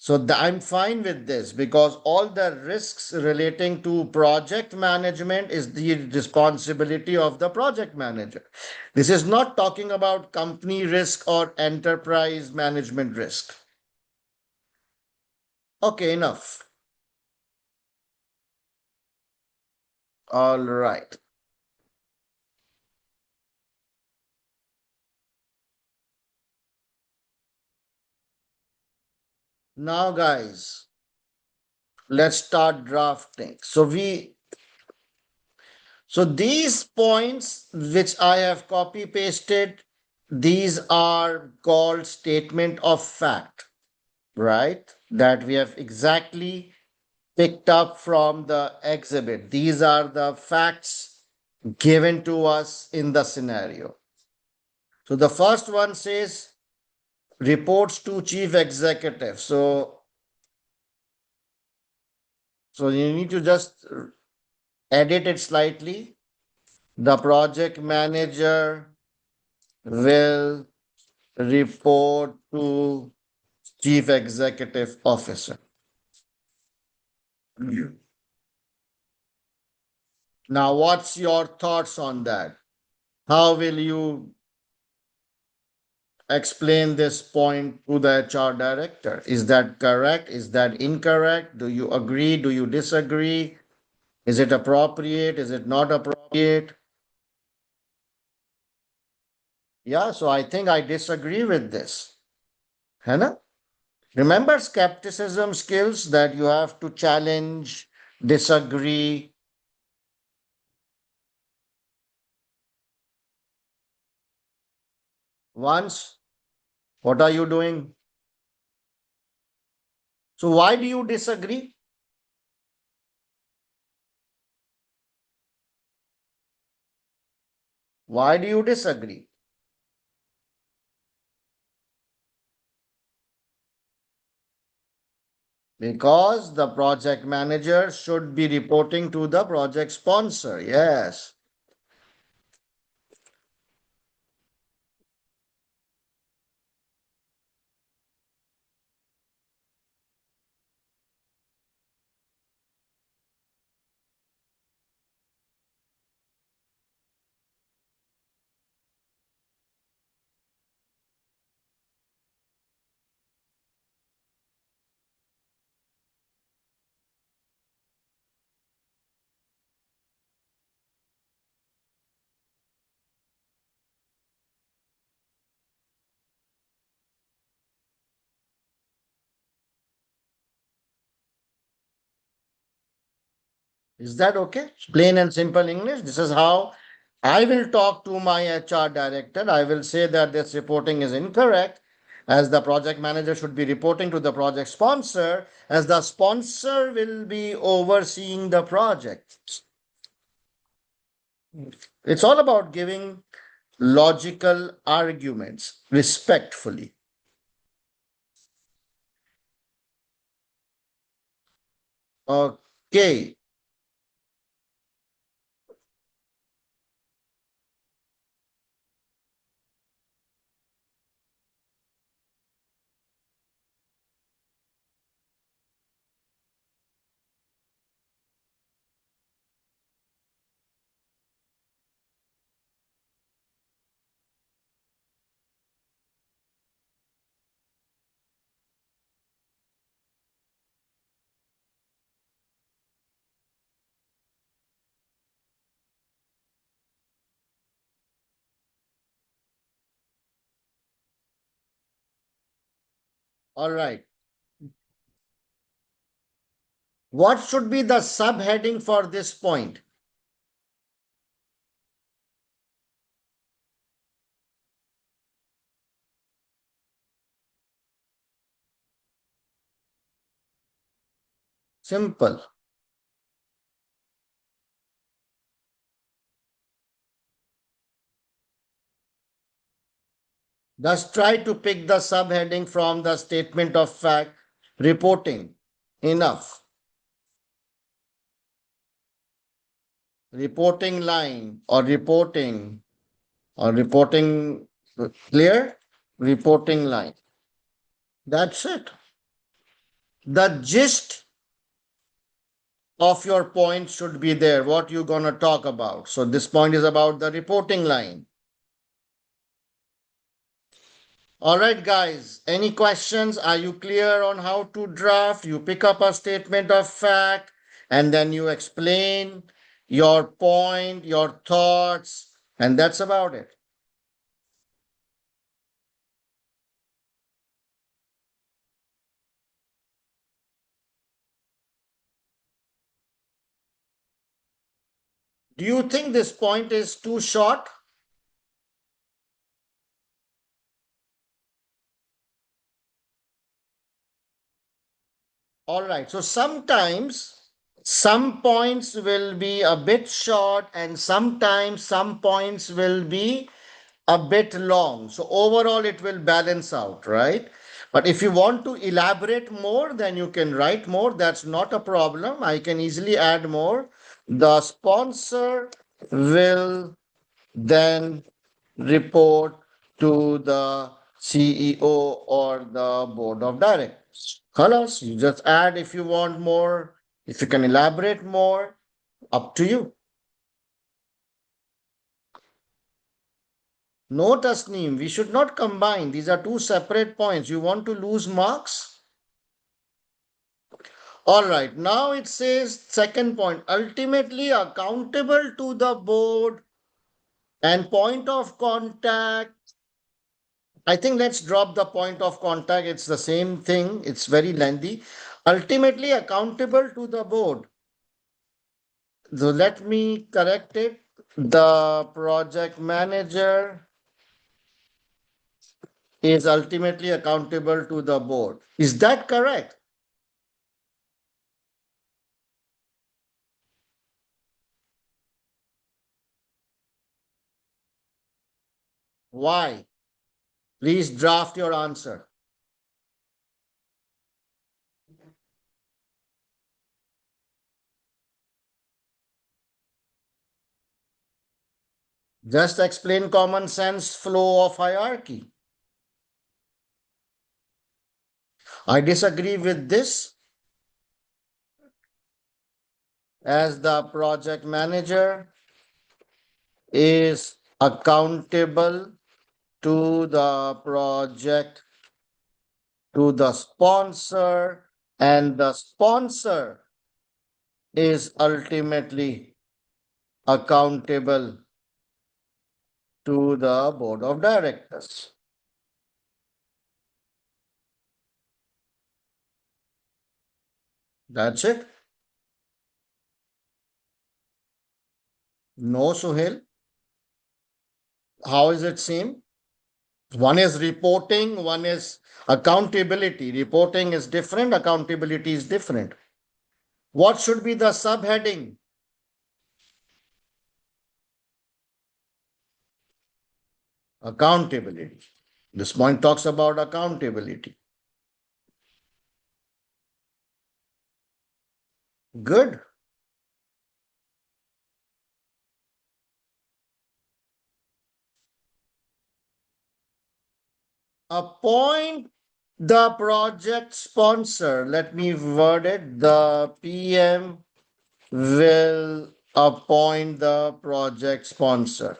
So I'm fine with this because all the risks relating to project management is the responsibility of the project manager. This is not talking about company risk or enterprise management risk. Okay, enough. All right. Now, guys, let's start drafting. So these points which I have copy pasted, these are called statement of fact, right? That we have exactly picked up from the exhibit. These are the facts given to us in the scenario. So the first one says reports to chief executive. So you need to just edit it slightly. The project manager will report to chief executive officer. Now, what's your thoughts on that? How will you explain this point to the HR director? Is that correct? Is that incorrect? Do you agree? Do you disagree? Is it appropriate? Is it not appropriate? Yeah, so I think I disagree with this. Hannah? Remember skepticism skills that you have to challenge, disagree. Once, what are you doing? So, why do you disagree? Why do you disagree? Because the project manager should be reporting to the project sponsor. Yes. Is that okay? Plain and simple English. This is how I will talk to my HR director. I will say that this reporting is incorrect, as the project manager should be reporting to the project sponsor, as the sponsor will be overseeing the project. It's all about giving logical arguments respectfully. Okay. All right. What should be the subheading for this point? Simple. Just try to pick the subheading from the statement of fact reporting. Enough. Reporting line or reporting clear? Reporting line. That's it. The gist of your point should be there, what you're going to talk about. So this point is about the reporting line. All right, guys, any questions? Are you clear on how to draft? You pick up a statement of fact and then you explain your point, your thoughts, and that's about it. Do you think this point is too short? All right, so sometimes some points will be a bit short and sometimes some points will be a bit long. So overall, it will balance out, right? But if you want to elaborate more, then you can write more. That's not a problem. I can easily add more. The sponsor will then report to the CEO or the board of directors. Colors, you just add if you want more, if you can elaborate more, up to you. No, Tasneem, we should not combine. These are two separate points. You want to lose marks? All right, now it says second point, ultimately accountable to the board and point of contact. I think let's drop the point of contact. It's the same thing. It's very lengthy. Ultimately accountable to the board. So let me correct it. The project manager is ultimately accountable to the board. Is that correct? Why? Please draft your answer. Just explain common sense flow of hierarchy. I disagree with this. As the project manager is accountable to the project, to the sponsor, and the sponsor is ultimately accountable to the board of directors. That's it. No, Suhail. How is it same? One is reporting, one is accountability. Reporting is different, accountability is different. What should be the subheading? Accountability. This point talks about accountability. Good. Appoint the project sponsor. Let me word it. The PM will appoint the project sponsor.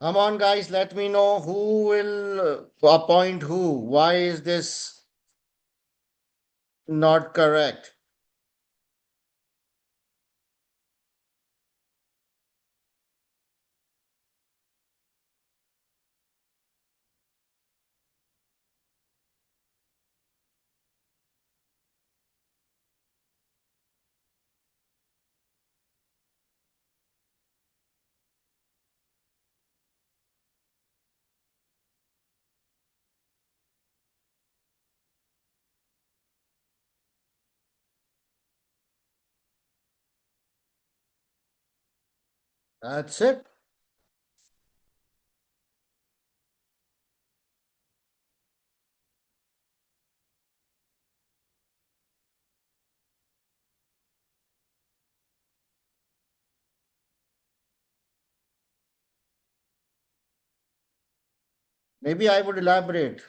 Come on, guys, let me know who will appoint who. Why is this not correct? That's it. Maybe I would elaborate.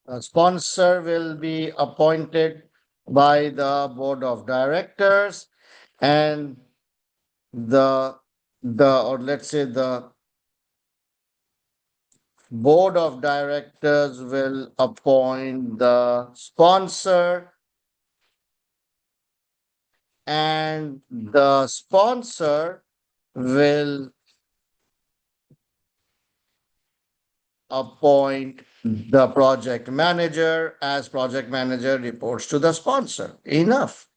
A sponsor will be appointed by the board of directors, and the or let's say the board of directors will appoint the sponsor, and the sponsor will appoint the project manager, as project manager reports to the sponsor. Enough.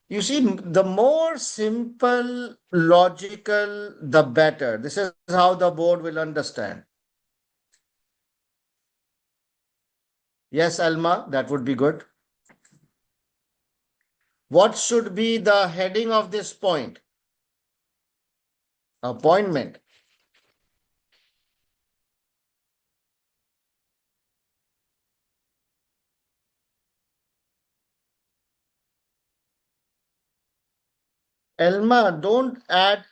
You see, the more simple, logical, the better. This is how the board will understand. Yes, Alma, that would be good. What should be the heading of this point? Appointment. Elma, don't add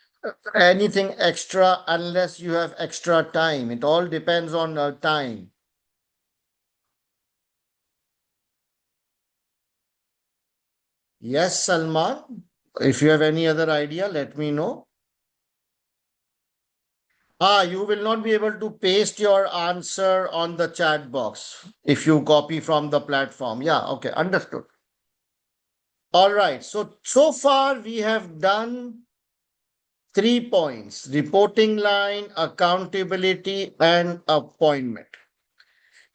anything extra unless you have extra time. It all depends on time. Yes, Salman. If you have any other idea, let me know. You will not be able to paste your answer on the chat box if you copy from the platform. Yeah, okay, understood. All right. So far we have done 3 points: reporting line, accountability, and appointment.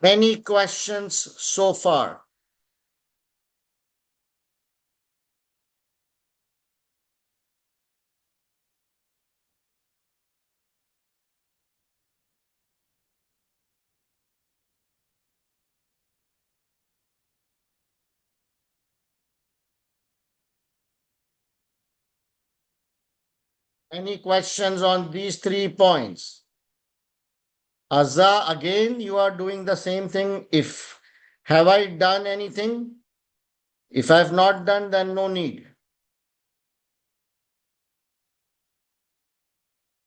Any questions so far? Any questions on these 3 points? Azza, again, you are doing the same thing. If have I done anything? If I have not done, then no need.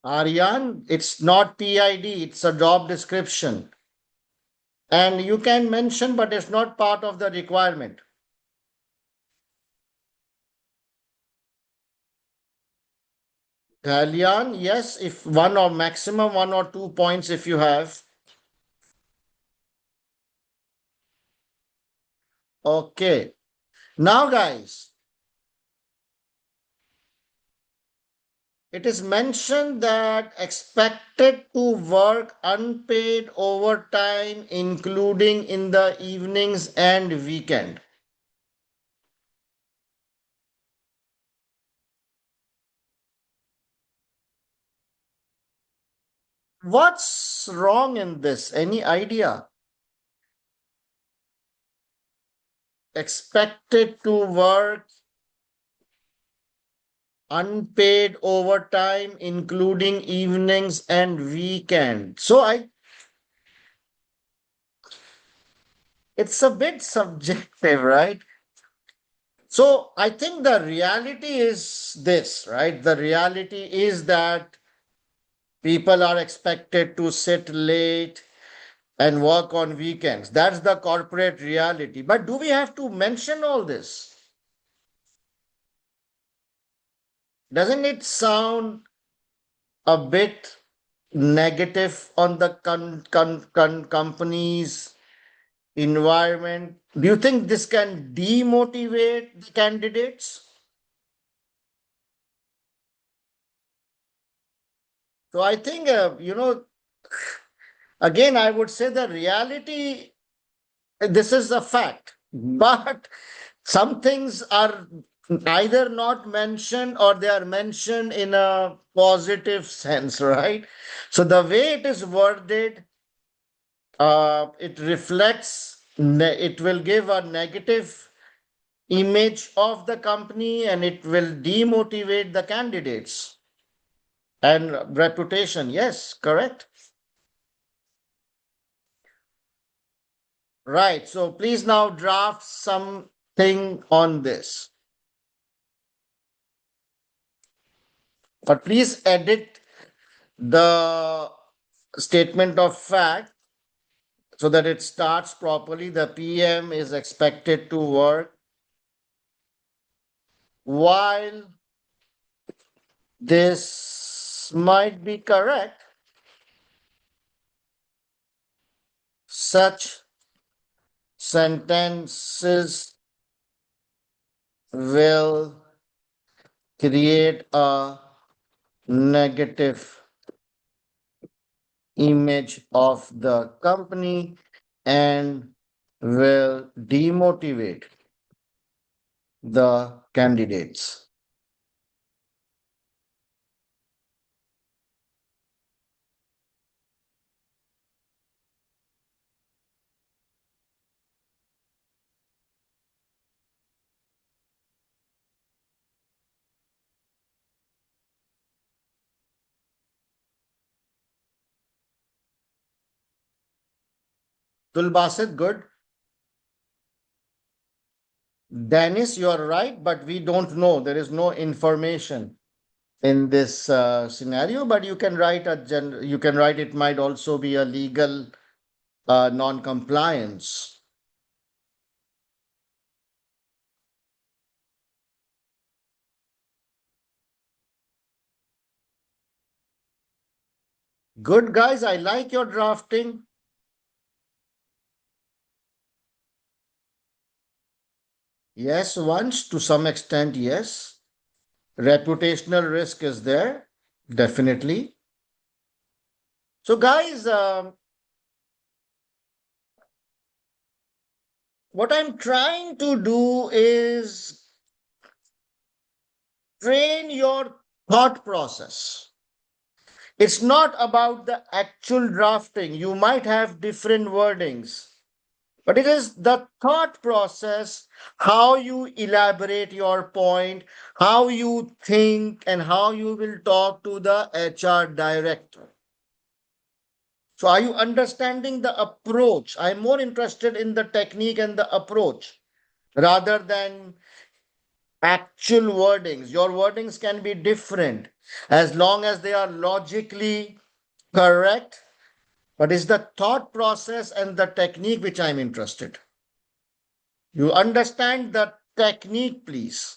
Aryan, it's not PID, it's a job description. And you can mention, but it's not part of the requirement. Kalyan, yes, if one or maximum 1 or 2 points if you have. Okay. Now, guys, it is mentioned that expected to work unpaid overtime, including in the evenings and weekend. What's wrong in this? Any idea? Expected to work unpaid overtime, including evenings and weekend. It's a bit subjective, right? So I think the reality is this, right? The reality is that people are expected to sit late and work on weekends. That's the corporate reality. But do we have to mention all this? Doesn't it sound a bit negative on the company's environment? Do you think this can demotivate the candidates? So I think, again, I would say the reality, this is a fact, but some things are either not mentioned or they are mentioned in a positive sense, right? So the way it is worded, it reflects, it will give a negative image of the company and it will demotivate the candidates and reputation. Yes, correct. Right. So please now draft something on this. But please edit the statement of fact so that it starts properly. The PM is expected to work while this might be correct. Such sentences will create a negative image of the company and will demotivate the candidates. Tulbasit, good. Dennis, you are right, but we don't know. There is no information in this scenario, but you can write you can write it might also be a legal non-compliance. Good, guys. I like your drafting. Yes, once to some extent, yes. Reputational risk is there. Definitely. So, guys, what I'm trying to do is train your thought process. It's not about the actual drafting. You might have different wordings, but it is the thought process, how you elaborate your point, how you think, and how you will talk to the HR director. So, are you understanding the approach? I'm more interested in the technique and the approach rather than actual wordings. Your wordings can be different as long as they are logically correct, but it's the thought process and the technique which I'm interested. You understand the technique, please.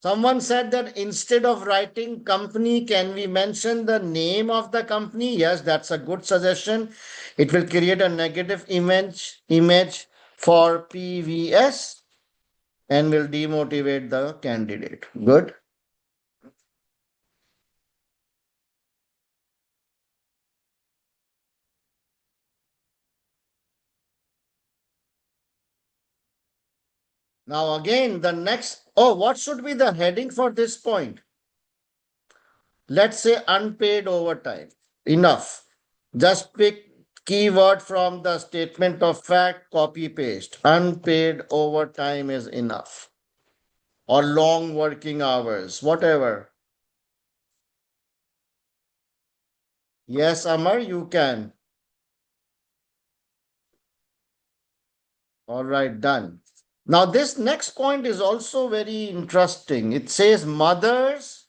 Someone said that instead of writing company, can we mention the name of the company? Yes, that's a good suggestion. It will create a negative image for PVS and will demotivate the candidate. Good. Now again, the next, oh, what should be the heading for this point? Let's say unpaid overtime. Enough. Just pick keyword from the statement of fact, copy paste. Unpaid overtime is enough. Or long working hours, whatever. Yes, Amar, you can. All right, done. Now, this next point is also very interesting. It says mothers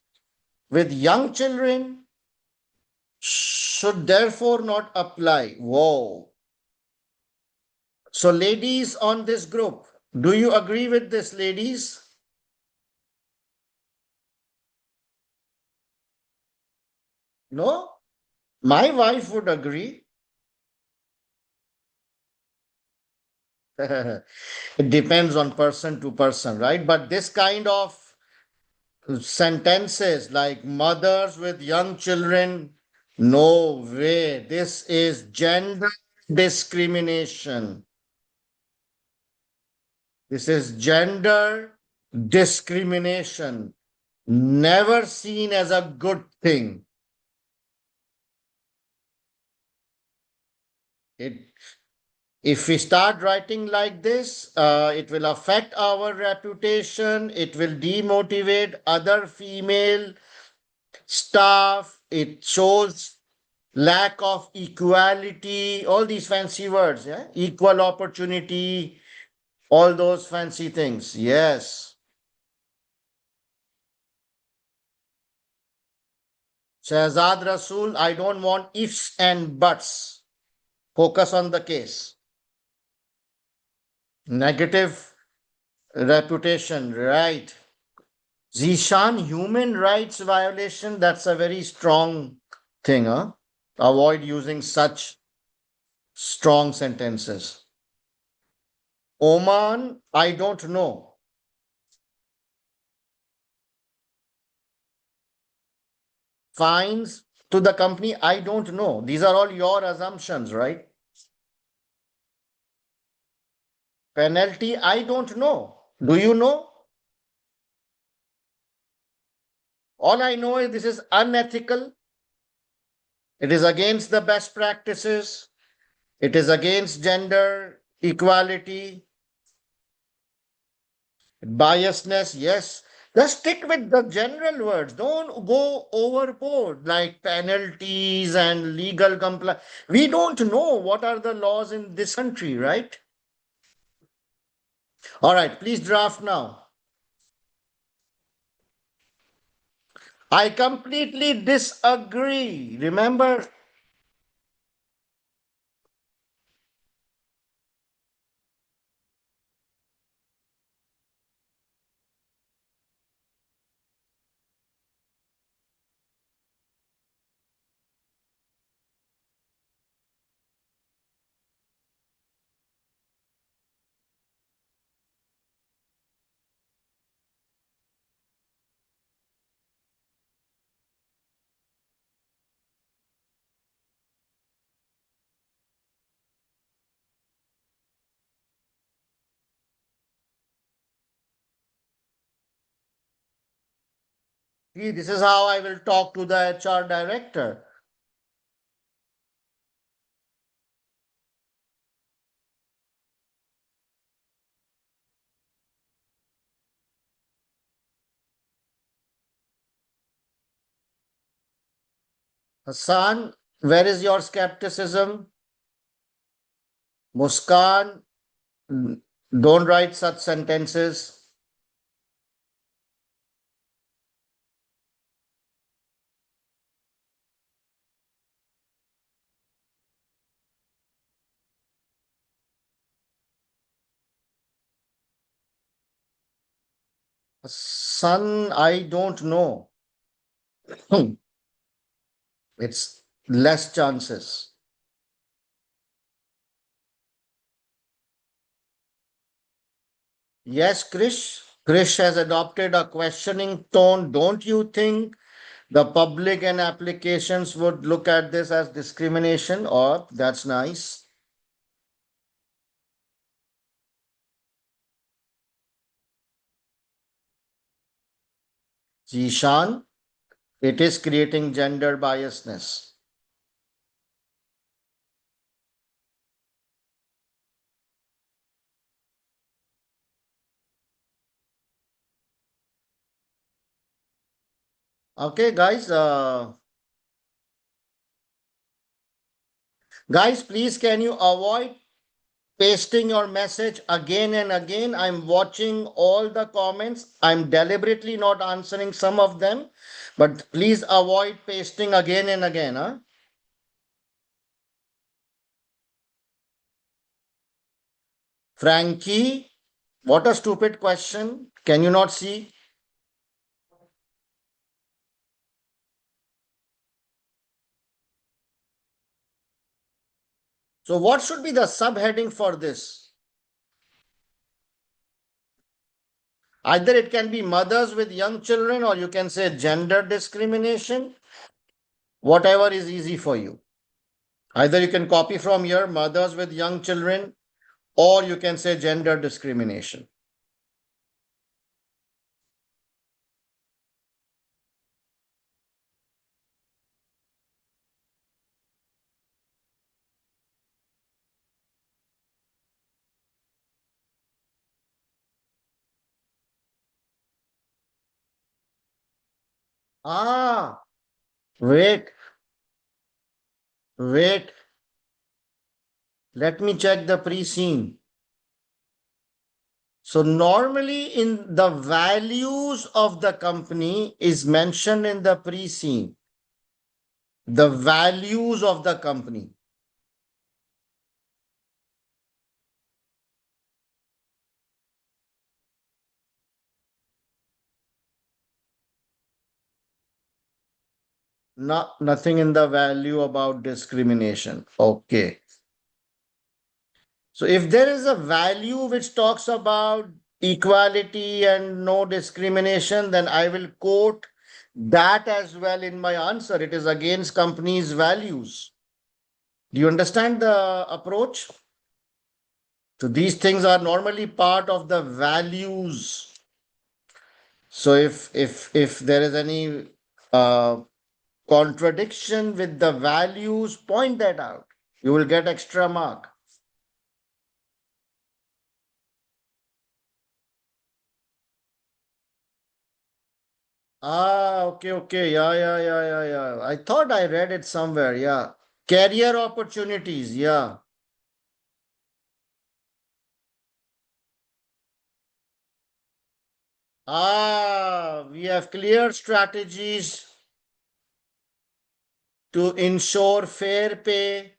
with young children should therefore not apply. Whoa. So, ladies on this group, do you agree with this, ladies? No? My wife would agree. It depends on person to person, right? But this kind of sentences like mothers with young children, no way. This is gender discrimination. This is gender discrimination. Never seen as a good thing. It, if we start writing like this, it will affect our reputation. It will demotivate other female staff. It shows lack of equality, all these fancy words, yeah? Equal opportunity, all those fancy things. Yes. Shahzad Rasool, I don't want ifs and buts. Focus on the case. Negative reputation, right. Zishan, human rights violation, that's a very strong thing, huh? Avoid using such strong sentences. Oman, I don't know. Fines to the company, I don't know. These are all your assumptions, right? Penalty, I don't know. Do you know? All I know is this is unethical. It is against the best practices. It is against gender equality. Biasness, yes. Just stick with the general words. Don't go overboard like penalties and legal compliance. We don't know what are the laws in this country, right? All right, please draft now. I completely disagree. Remember, See, this is how I will talk to the HR director. Hassan, where is your skepticism? Muskan, don't write such sentences. Son, I don't know. It's less chances. Yes, Krish. Krish has adopted a questioning tone. Don't you think the public and applications would look at this as discrimination? Or that's nice. Jishan, it is creating gender biasness. Okay, guys. Guys, please can you avoid pasting your message again and again? I'm watching all the comments. I'm deliberately not answering some of them, but please avoid pasting again and again. Huh? Frankie, what a stupid question. Can you not see? So, what should be the subheading for this? Either it can be mothers with young children, or you can say gender discrimination, whatever is easy for you. Either you can copy from your mothers with young children, or you can say gender discrimination. Ah, wait, wait. Let me check the pre-scene. So normally in the values of the company is mentioned in the pre-scene. The values of the company. Nothing in the value about discrimination. Okay. So if there is a value which talks about equality and no discrimination, then I will quote that as well in my answer. It is against company's values. Do you understand the approach? So these things are normally part of the values. So if there is any uh, contradiction with the values, point that out. You will get extra mark. Ah, okay, okay. Yeah, yeah, yeah, yeah, yeah. I thought I read it somewhere. Yeah. Career opportunities. Yeah. Ah, we have clear strategies to ensure fair pay,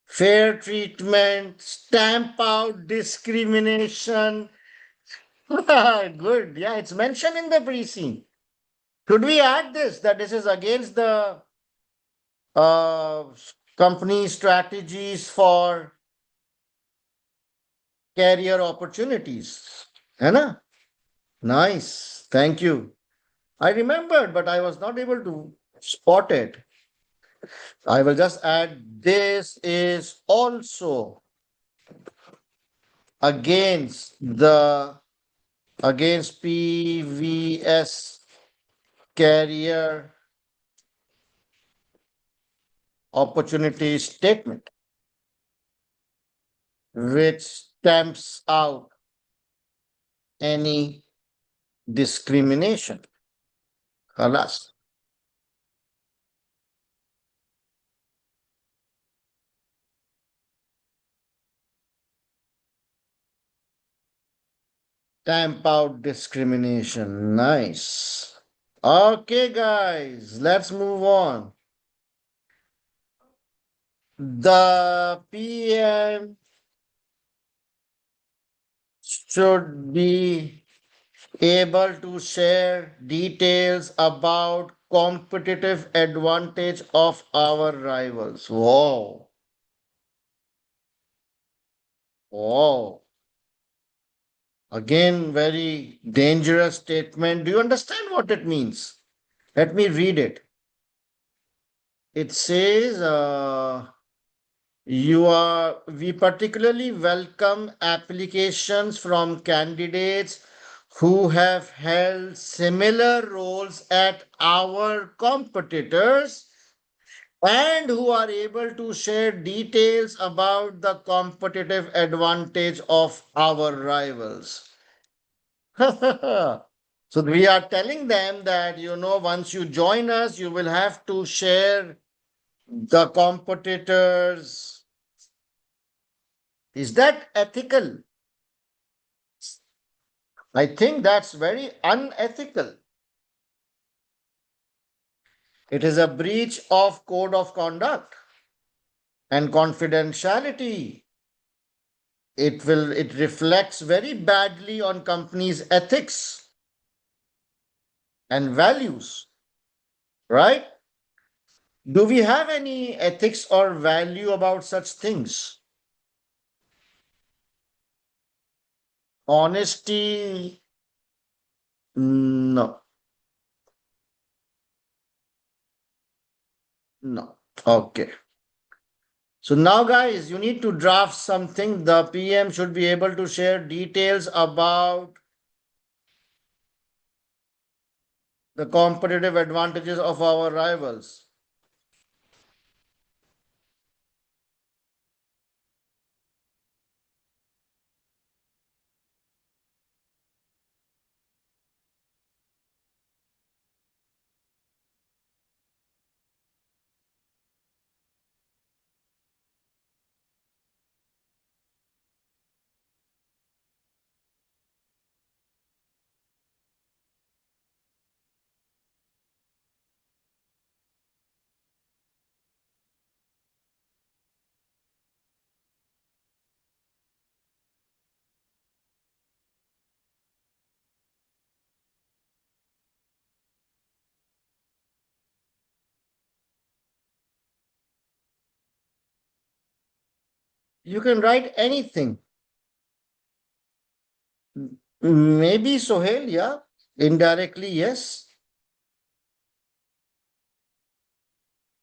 fair treatment, stamp out discrimination. Good. Yeah, it's mentioned in the pre-scene. Should we add this that this is against the uh, company strategies for career opportunities? है ना? Nice. Thank you. I remembered, but I was not able to spot it. I will just add this is also against the against PVS career opportunity statement, which stamps out any discrimination. Khalas. Stamp out discrimination. Nice. Okay, guys, let's move on. The PM should be able to share details about competitive advantage of our rivals. Wow. Wow. Again, very dangerous statement. Do you understand what it means? Let me read it. It says, we particularly welcome applications from candidates who have held similar roles at our competitors and who are able to share details about the competitive advantage of our rivals. So we are telling them that, once you join us, you will have to share the competitors. Is that ethical? I think that's very unethical. It is a breach of code of conduct and confidentiality. It reflects very badly on companies' ethics and values, right? Do we have any ethics or value about such things? Honesty, no, no. Okay. So now, guys, you need to draft something. The PM should be able to share details about the competitive advantages of our rivals. You can write anything. Maybe Sohail, yeah. Indirectly, yes.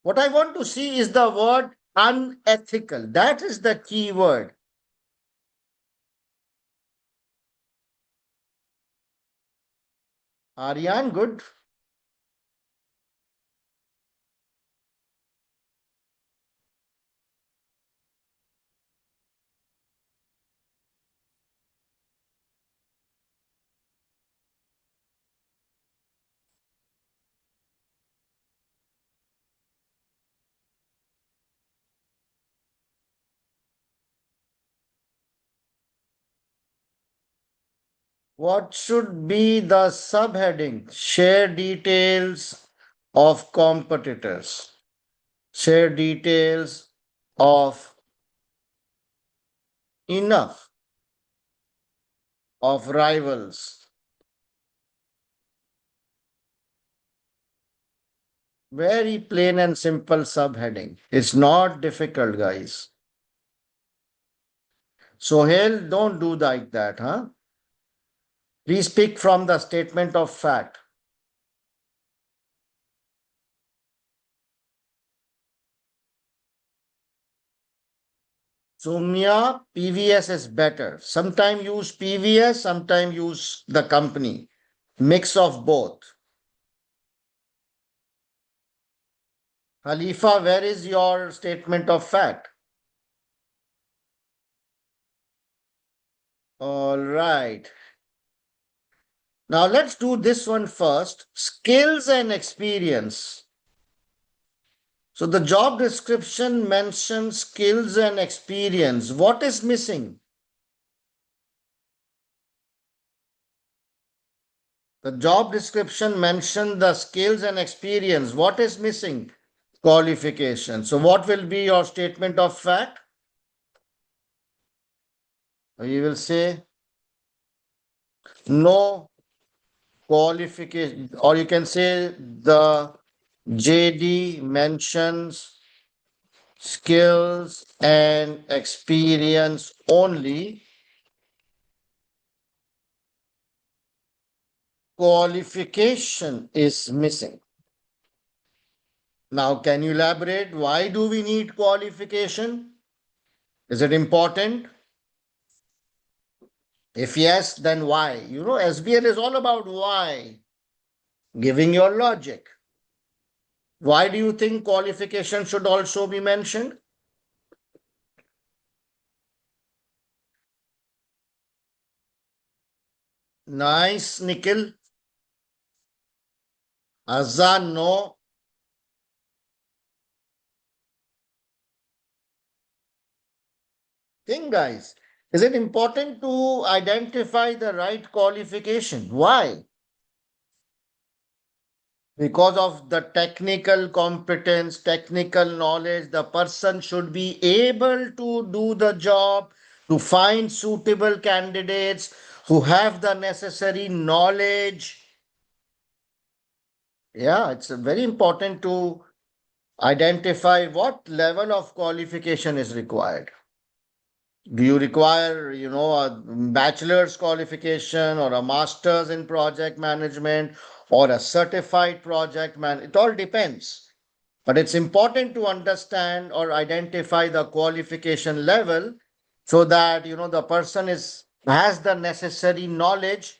What I want to see is the word unethical. That is the key word. Aryan, good. What should be the subheading? Share details of competitors. Share details of enough of rivals. Very plain and simple subheading. It's not difficult, guys. Sohail, don't do like that, huh? Please speak from the statement of fact. Sumya, PVS is better. Sometime use PVS, sometime use the company. Mix of both. Khalifa, where is your statement of fact? All right. Now let's do this one first. Skills and experience. So the job description mentions skills and experience. What is missing? The job description mentioned the skills and experience. What is missing? Qualification. So what will be your statement of fact? You will say no qualification, or you can say the JD mentions skills and experience only. Qualification is missing. Now, can you elaborate? Why do we need qualification? Is it important? If yes, then why? SBL is all about why, giving your logic. Why do you think qualification should also be mentioned? Nice, Nikhil. Azan, no. Think, guys. Is it important to identify the right qualification? Why? Because of the technical competence, technical knowledge, the person should be able to do the job, to find suitable candidates who have the necessary knowledge. Yeah, it's very important to identify what level of qualification is required. Do you require, a bachelor's qualification or a master's in project management or a certified project man? It all depends. But it's important to understand or identify the qualification level so that, the person has the necessary knowledge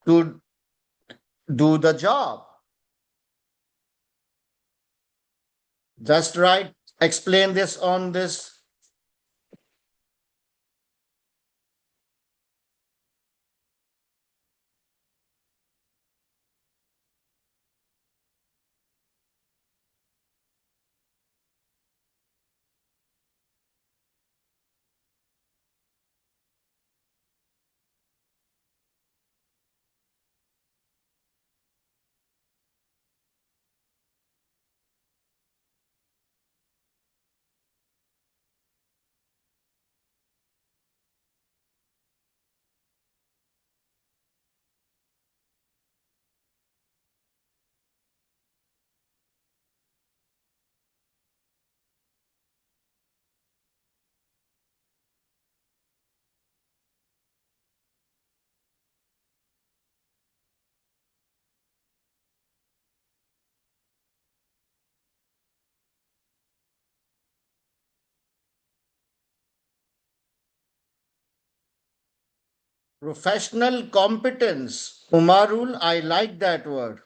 to do the job. Just right. Explain this on this. Professional competence. Umarul, I like that word.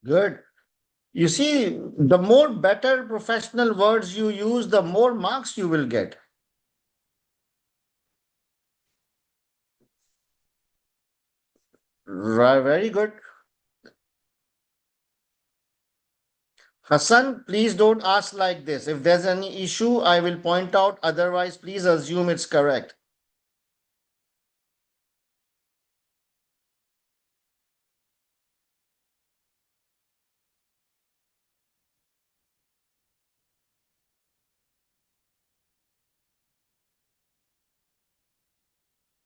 Good. You see, the more better professional words you use, the more marks you will get. Right, very good. Hassan, please don't ask like this. If there's any issue, I will point out. Otherwise, please assume it's correct.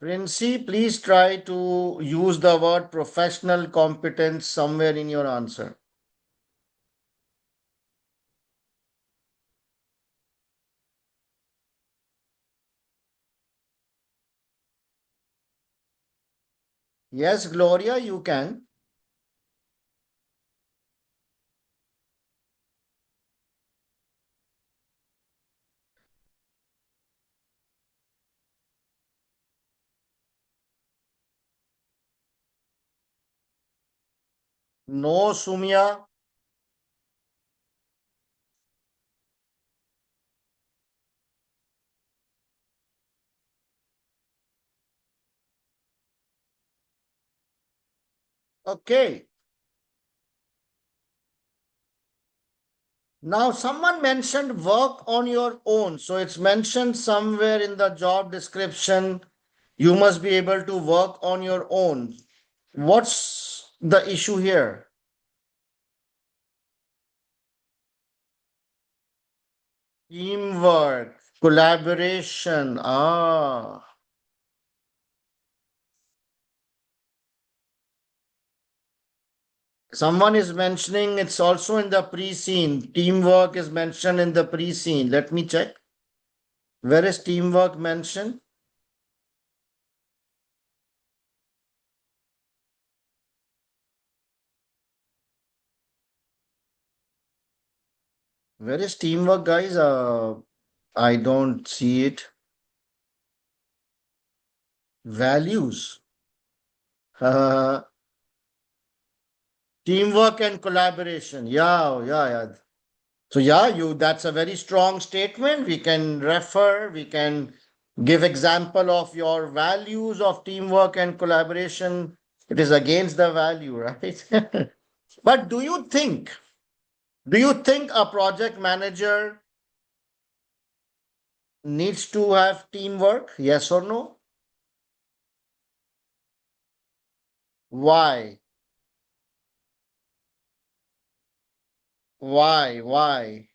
Princey, please try to use the word professional competence somewhere in your answer. Yes, Gloria, you can. No, Sumya. Okay. Now, someone mentioned work on your own. So it's mentioned somewhere in the job description. You must be able to work on your own. What's the issue here? Teamwork, collaboration. Ah, someone is mentioning it's also in the pre-scene. Teamwork is mentioned in the pre-scene. Let me check. Where is teamwork mentioned? Where is teamwork, guys? I don't see it. Values. Teamwork and collaboration. Yeah, yeah, yeah. So yeah, you that's a very strong statement. We can refer, we can give example of your values of teamwork and collaboration. It is against the value, right? But do you think a project manager needs to have teamwork? Yes or no? Why? Why?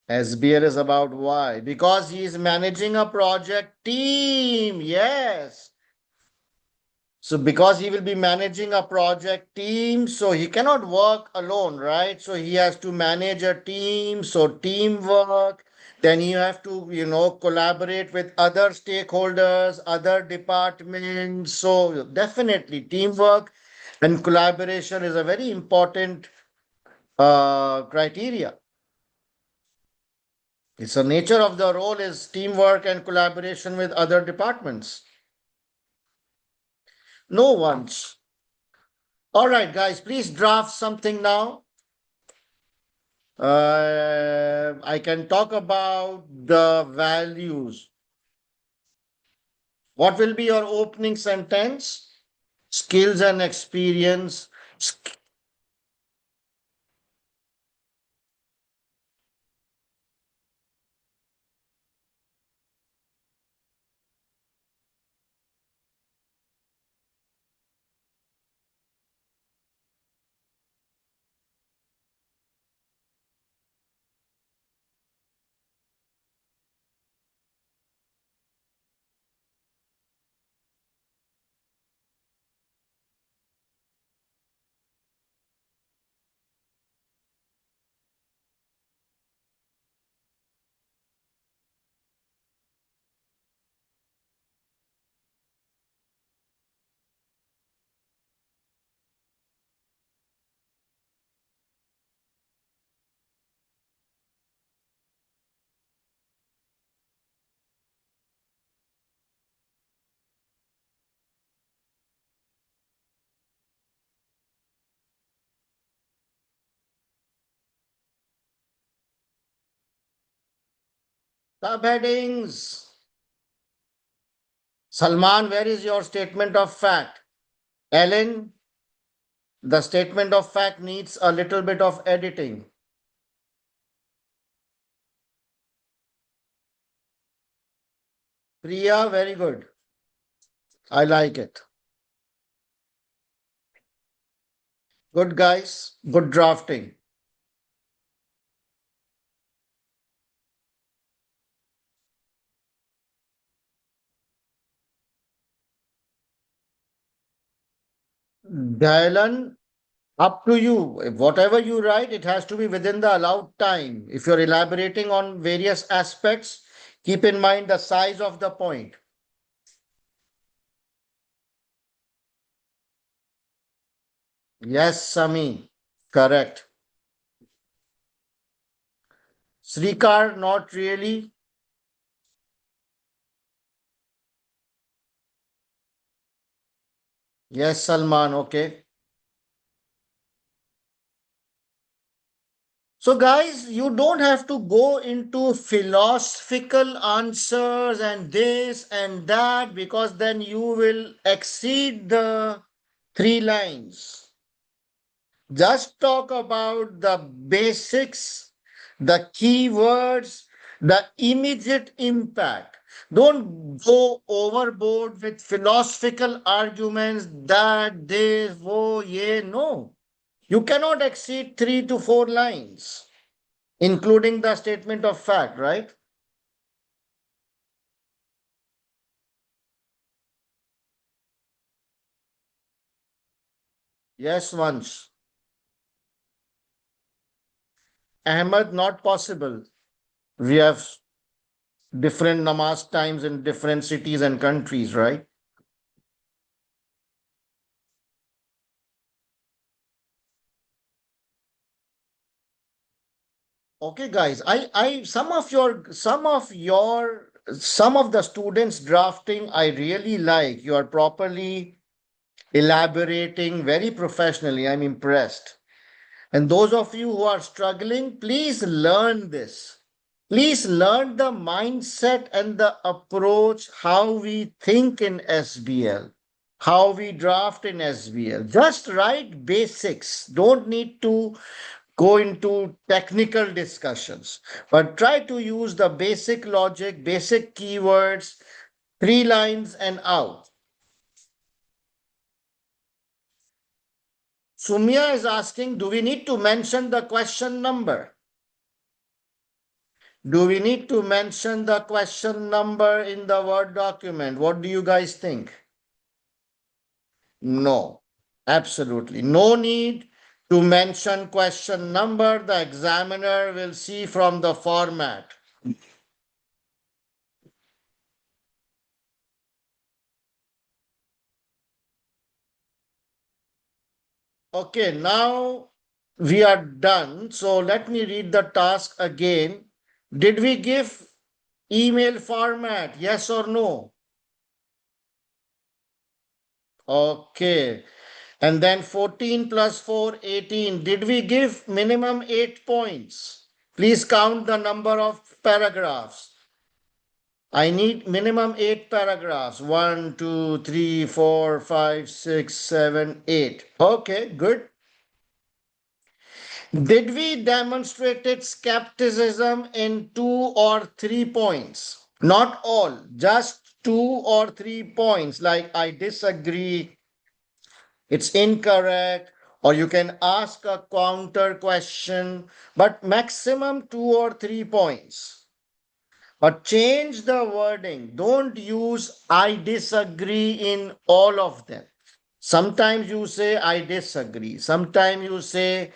SBL is about why? Because he is managing a project team. Yes. So because he will be managing a project team, so he cannot work alone, right? So he has to manage a team, so teamwork. Then you have to, collaborate with other stakeholders, other departments. So definitely teamwork and collaboration is a very important criteria. It's the nature of the role is teamwork and collaboration with other departments. No one's. All right, guys, please draft something now. I can talk about the values. What will be your opening sentence? Skills and experience. Subheadings. Salman, where is your statement of fact? Ellen, the statement of fact needs a little bit of editing. Priya, very good. I like it. Good, guys. Good drafting. Dylan, up to you. Whatever you write, it has to be within the allowed time. If you're elaborating on various aspects, keep in mind the size of the point. Yes, Sami. Correct. Srikar, not really. Yes, Salman. Okay. So, guys, you don't have to go into philosophical answers and this and that because then you will exceed the 3 lines. Just talk about the basics, the keywords, the immediate impact. Don't go overboard with philosophical arguments that this, wo, ye, no. You cannot exceed 3 to 4 lines, including the statement of fact, right? Yes, once. Ahmed, not possible. We have different namaz times in different cities and countries, right? Okay, guys. Some of the students drafting, I really like. You are properly elaborating very professionally. I'm impressed. And those of you who are struggling, please learn this. Please learn the mindset and the approach, how we think in SBL, how we draft in SBL. Just write basics. Don't need to go into technical discussions, but try to use the basic logic, basic keywords, 3 lines and out. Sumya is asking, do we need to mention the question number? Do we need to mention the question number in the Word document? What do you guys think? No, absolutely. No need to mention question number. The examiner will see from the format. Okay, now we are done. So let me read the task again. Did we give email format? Yes or no? Okay. And then 14 plus 4, 18. Did we give minimum 8 points? Please count the number of paragraphs. I need minimum 8 paragraphs. 1, 2, 3, 4, 5, 6, 7, 8. Okay, good. Did we demonstrated skepticism in 2 or 3 points? Not all, just 2 or 3 points, like I disagree, it's incorrect, or you can ask a counter question, but maximum 2 or 3 points. But change the wording. Don't use I disagree in all of them. Sometimes you say I disagree. Sometimes you say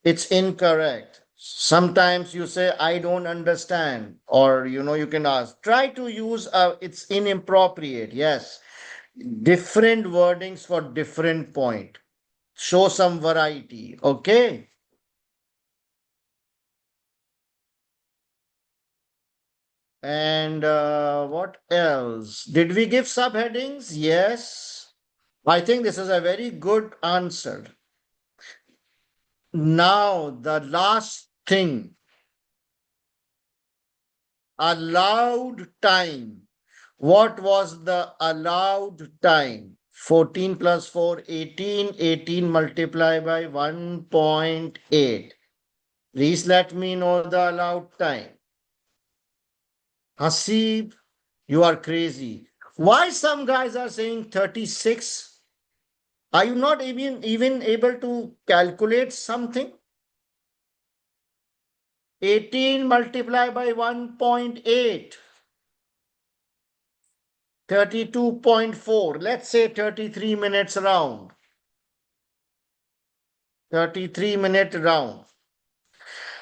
it's incorrect. Sometimes you say I don't understand, or you can ask. Try to use it's inappropriate. Yes, different wordings for different point. Show some variety. Okay. And what else? Did we give subheadings? Yes. I think this is a very good answer. Now, the last thing, allowed time. What was the allowed time? 14 plus 4, 18. 18 multiplied by 1.8. Please let me know the allowed time. Hasib, you are crazy. Why some guys are saying 36? Are you not even able to calculate something? 18 multiplied by 1.8. 32.4. Let's say 33 minutes round. 33-minute round.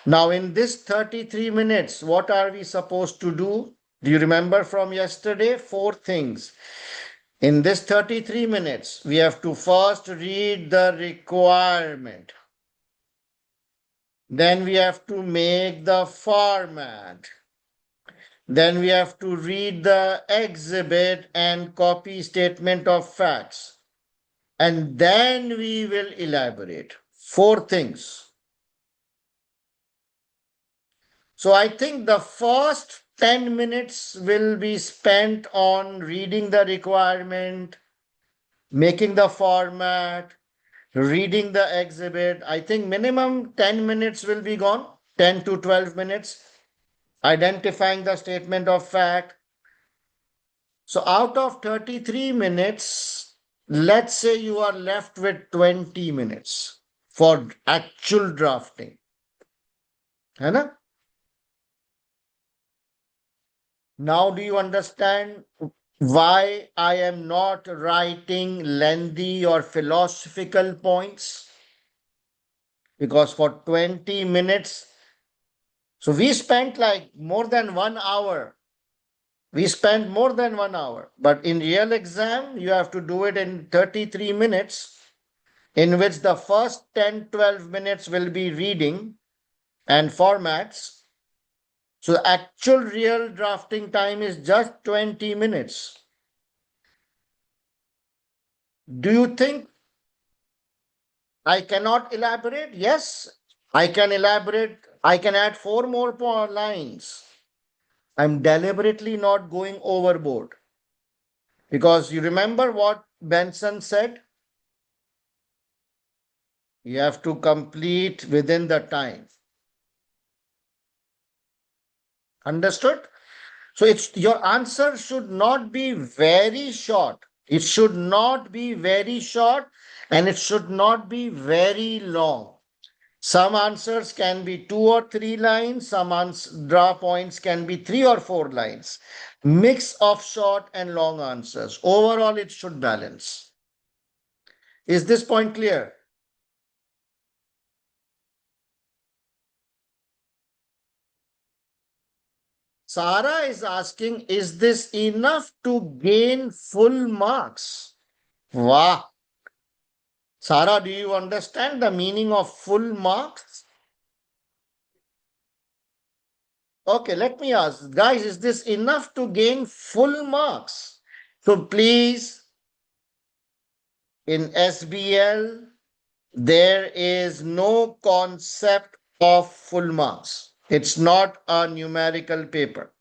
Now, in this 33 minutes, what are we supposed to do? Do you remember from yesterday? 4 things. In this 33 minutes, we have to first read the requirement. Then we have to make the format. Then we have to read the exhibit and copy statement of facts. And then we will elaborate. 4 things. So I think the first 10 minutes will be spent on reading the requirement, making the format, reading the exhibit. I think minimum 10 minutes will be gone, 10 to 12 minutes, identifying the statement of fact. So out of 33 minutes, let's say you are left with 20 minutes for actual drafting. है ना? Now, do you understand why I am not writing lengthy or philosophical points? Because for 20 minutes, so we spent like more than 1 hour. We spent more than 1 hour. But in real exam, you have to do it in 33 minutes, in which the first 10-12 minutes will be reading and formats. So the actual real drafting time is just 20 minutes. Do you think I cannot elaborate? Yes, I can elaborate. I can add 4 more lines. I'm deliberately not going overboard because you remember what Benson said? You have to complete within the time. Understood? So it's your answer should not be very short. It should not be very short and it should not be very long. Some answers can be 2 or 3 lines, some draw points can be 3 or 4 lines. Mix of short and long answers. Overall, it should balance. Is this point clear? Sarah is asking, is this enough to gain full marks? Wow. Sarah, do you understand the meaning of full marks? Okay, let me ask, guys, is this enough to gain full marks? So please, in SBL, there is no concept of full marks. It's not a numerical paper.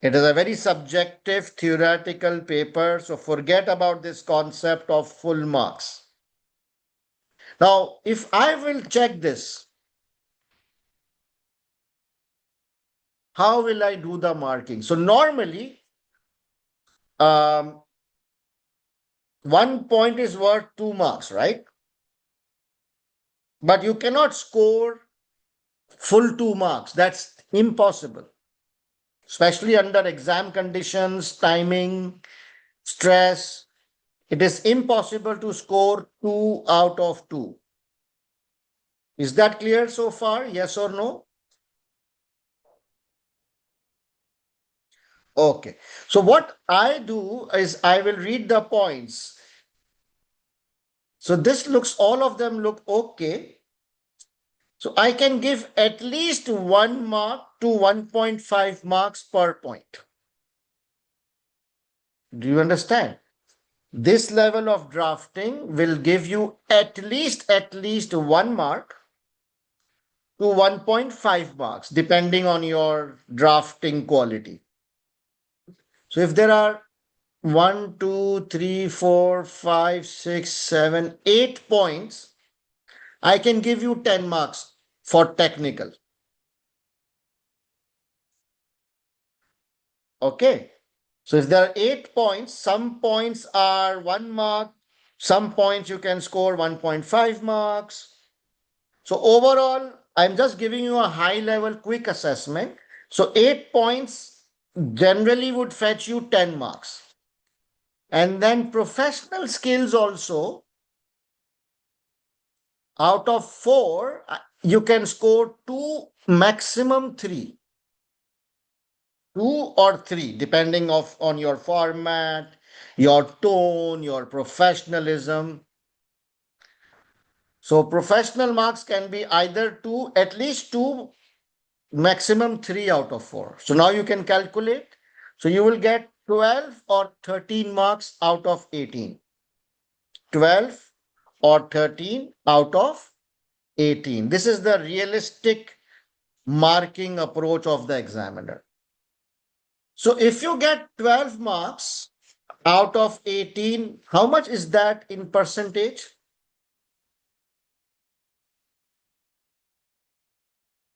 It is a very subjective theoretical paper. So forget about this concept of full marks. Now, if I will check this, how will I do the marking? So normally, 1 point is worth 2 marks, right? But you cannot score full 2 marks. That's impossible, especially under exam conditions, timing, stress. It is impossible to score 2 out of 2. Is that clear so far? Yes or no? Okay. So what I do is I will read the points. So this looks, all of them look okay. So I can give at least 1 mark to 1.5 marks per point. Do you understand? This level of drafting will give you at least 1 mark to 1.5 marks, depending on your drafting quality. So if there are 1, 2, 3, 4, 5, 6, 7, 8 points, I can give you 10 marks for technical. Okay. So if there are 8 points, some points are 1 mark, some points you can score 1.5 marks. So overall, I'm just giving you a high level quick assessment. So 8 points generally would fetch you 10 marks. And then professional skills also, out of 4, you can score 2, maximum 3. 2 or 3, depending on your format, your tone, your professionalism. So professional marks can be either 2, at least 2, maximum 3 out of 4. So now you can calculate. So you will get 12 or 13 marks out of 18. 12 or 13 out of 18. This is the realistic marking approach of the examiner. So if you get 12 marks out of 18, how much is that in percentage?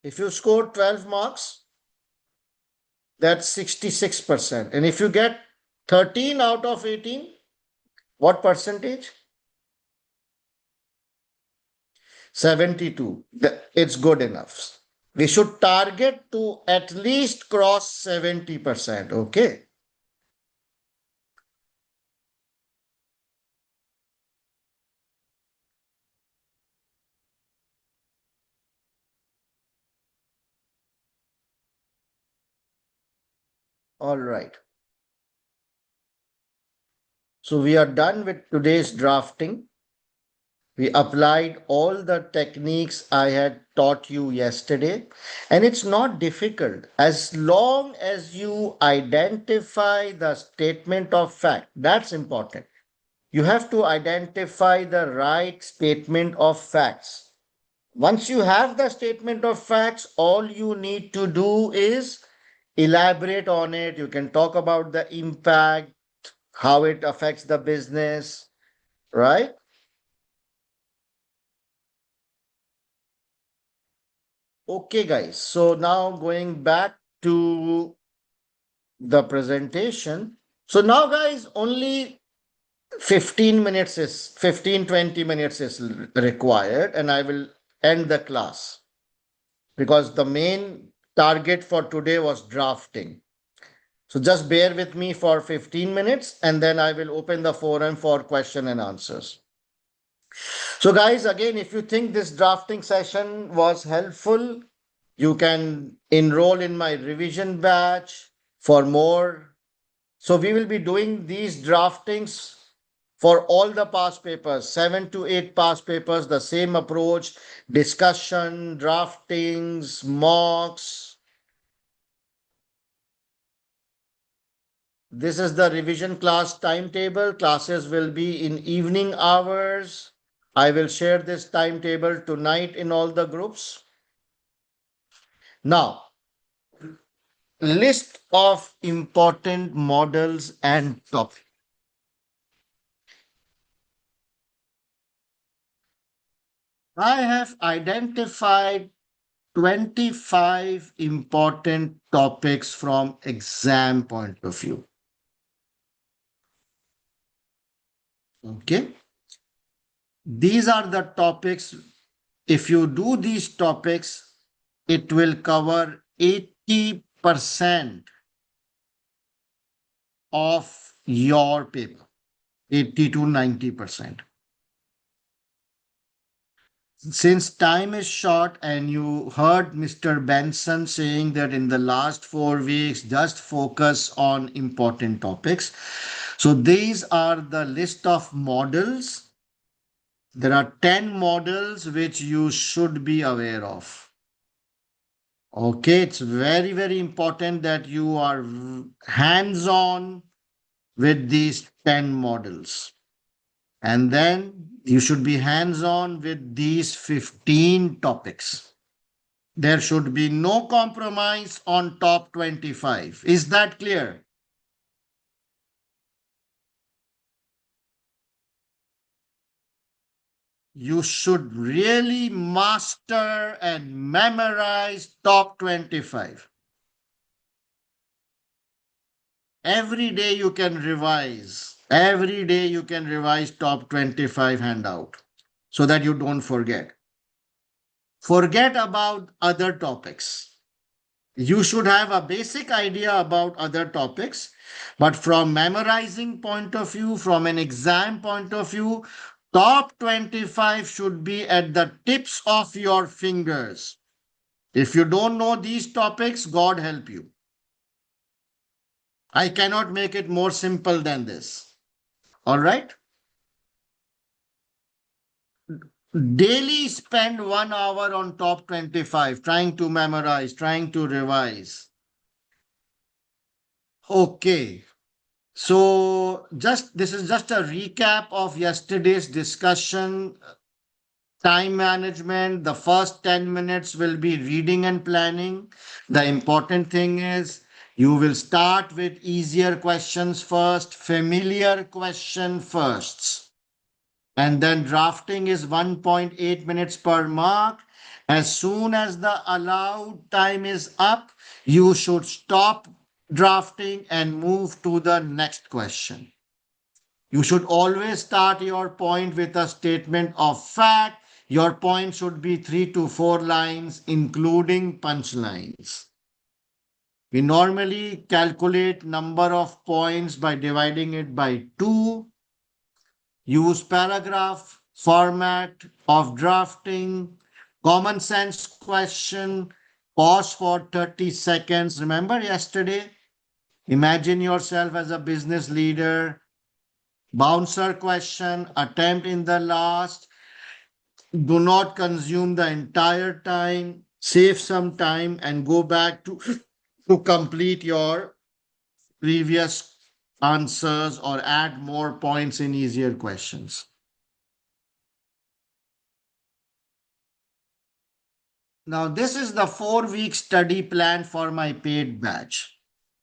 If you score 12 marks, that's 66%. And if you get 13 out of 18, what percentage? 72. It's good enough. We should target to at least cross 70%. Okay. All right. So we are done with today's drafting. We applied all the techniques I had taught you yesterday, and it's not difficult as long as you identify the statement of fact. That's important. You have to identify the right statement of facts. Once you have the statement of facts, all you need to do is elaborate on it. You can talk about the impact, how it affects the business, right? Okay, guys. So now going back to the presentation. So now, guys, only 20 minutes is required, and I will end the class because the main target for today was drafting. So just bear with me for 15 minutes and then I will open the forum for question and answers. So guys, again, if you think this drafting session was helpful, you can enroll in my revision batch for more. So we will be doing these draftings for all the past papers, 7 to 8 past papers, the same approach, discussion, draftings, mocks. This is the revision class timetable. Classes will be in evening hours. I will share this timetable tonight in all the groups. Now, list of important models and topics. I have identified 25 important topics from exam point of view. Okay. These are the topics. If you do these topics, it will cover 80% of your paper, 80 to 90%. Since time is short and you heard Mr. Benson saying that in the last 4 weeks, just focus on important topics. So these are the list of models. There are 10 models which you should be aware of. Okay, it's very, very important that you are hands-on with these 10 models. And then you should be hands-on with these 15 topics. There should be no compromise on top 25. Is that clear? You should really master and memorize top 25. Every day you can revise. Every day you can revise top 25 handout so that you don't forget. Forget about other topics. You should have a basic idea about other topics, but from memorizing point of view, from an exam point of view, top 25 should be at the tips of your fingers. If you don't know these topics, God help you. I cannot make it more simple than this. All right? Daily spend 1 hour on top 25, trying to memorize, trying to revise. Okay. So this is just a recap of yesterday's discussion. Time management, the first 10 minutes will be reading and planning. The important thing is you will start with easier questions first, familiar question first. And then drafting is 1.8 minutes per mark. As soon as the allowed time is up, you should stop drafting and move to the next question. You should always start your point with a statement of fact. Your point should be 3 to 4 lines, including punchlines. We normally calculate number of points by dividing it by 2. Use paragraph format of drafting. Common sense question. Pause for 30 seconds. Remember yesterday? Imagine yourself as a business leader. Bouncer question, attempt in the last. Do not consume the entire time. Save some time and go back to complete your previous answers or add more points in easier questions. Now, this is the 4-week study plan for my paid batch.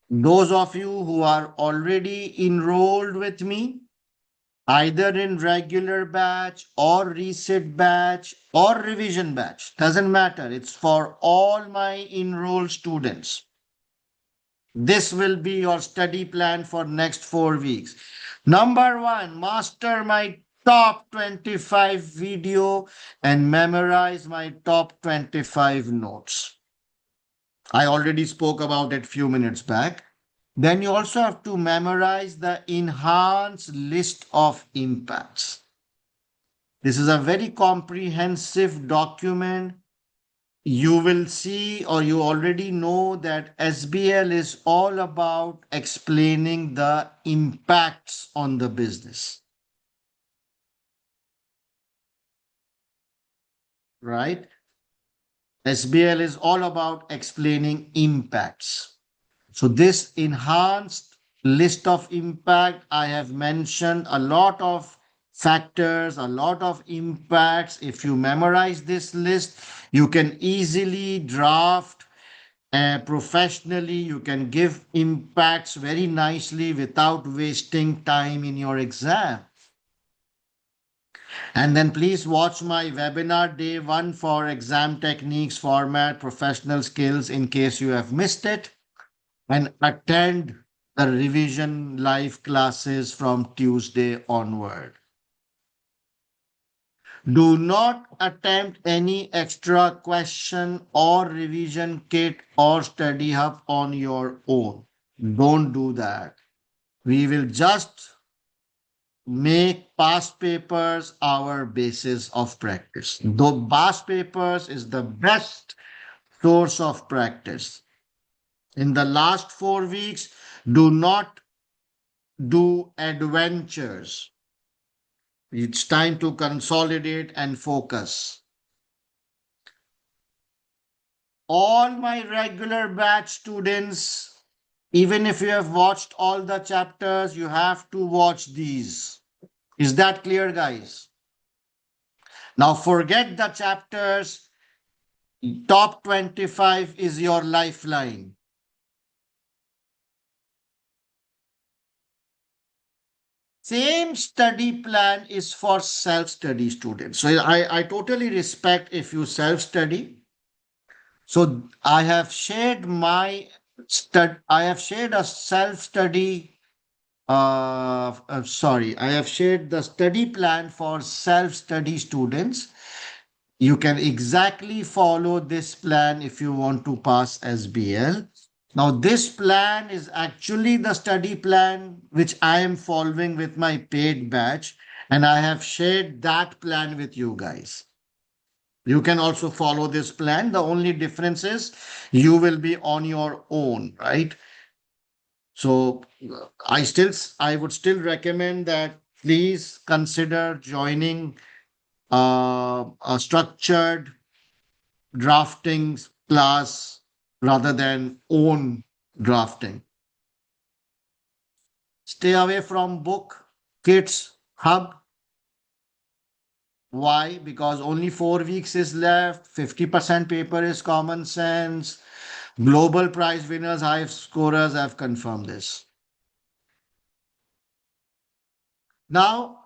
Those of you who are already enrolled with me, either in regular batch or reset batch or revision batch, doesn't matter. It's for all my enrolled students. This will be your study plan for next 4 weeks. Number one, master my top 25 video and memorize my top 25 notes. I already spoke about it few minutes back. Then you also have to memorize the enhanced list of impacts. This is a very comprehensive document. You will see, or you already know, that SBL is all about explaining the impacts on the business. Right? SBL is all about explaining impacts. So this enhanced list of impact, I have mentioned a lot of factors, a lot of impacts. If you memorize this list, you can easily draft professionally. You can give impacts very nicely without wasting time in your exam. And then please watch my webinar day 1 for exam techniques, format, professional skills in case you have missed it, and attend the revision live classes from Tuesday onward. Do not attempt any extra question or revision kit or study hub on your own. Don't do that. We will just make past papers our basis of practice. Though past papers is the best source of practice. In the last 4 weeks, do not do adventures. It's time to consolidate and focus. All my regular batch students, even if you have watched all the chapters, you have to watch these. Is that clear, guys? Now forget the chapters. Top 25 is your lifeline. Same study plan is for self-study students. So I totally respect if you self-study. So I have shared I have shared a self-study. I have shared the study plan for self-study students. You can exactly follow this plan if you want to pass SBL. Now, this plan is actually the study plan which I am following with my paid batch, and I have shared that plan with you guys. You can also follow this plan. The only difference is you will be on your own, right? So I would still recommend that please consider joining a structured drafting class rather than own drafting. Stay away from book, kids, hub. Why? Because only 4 weeks is left. 50% paper is common sense. Global prize winners, high scorers have confirmed this. Now,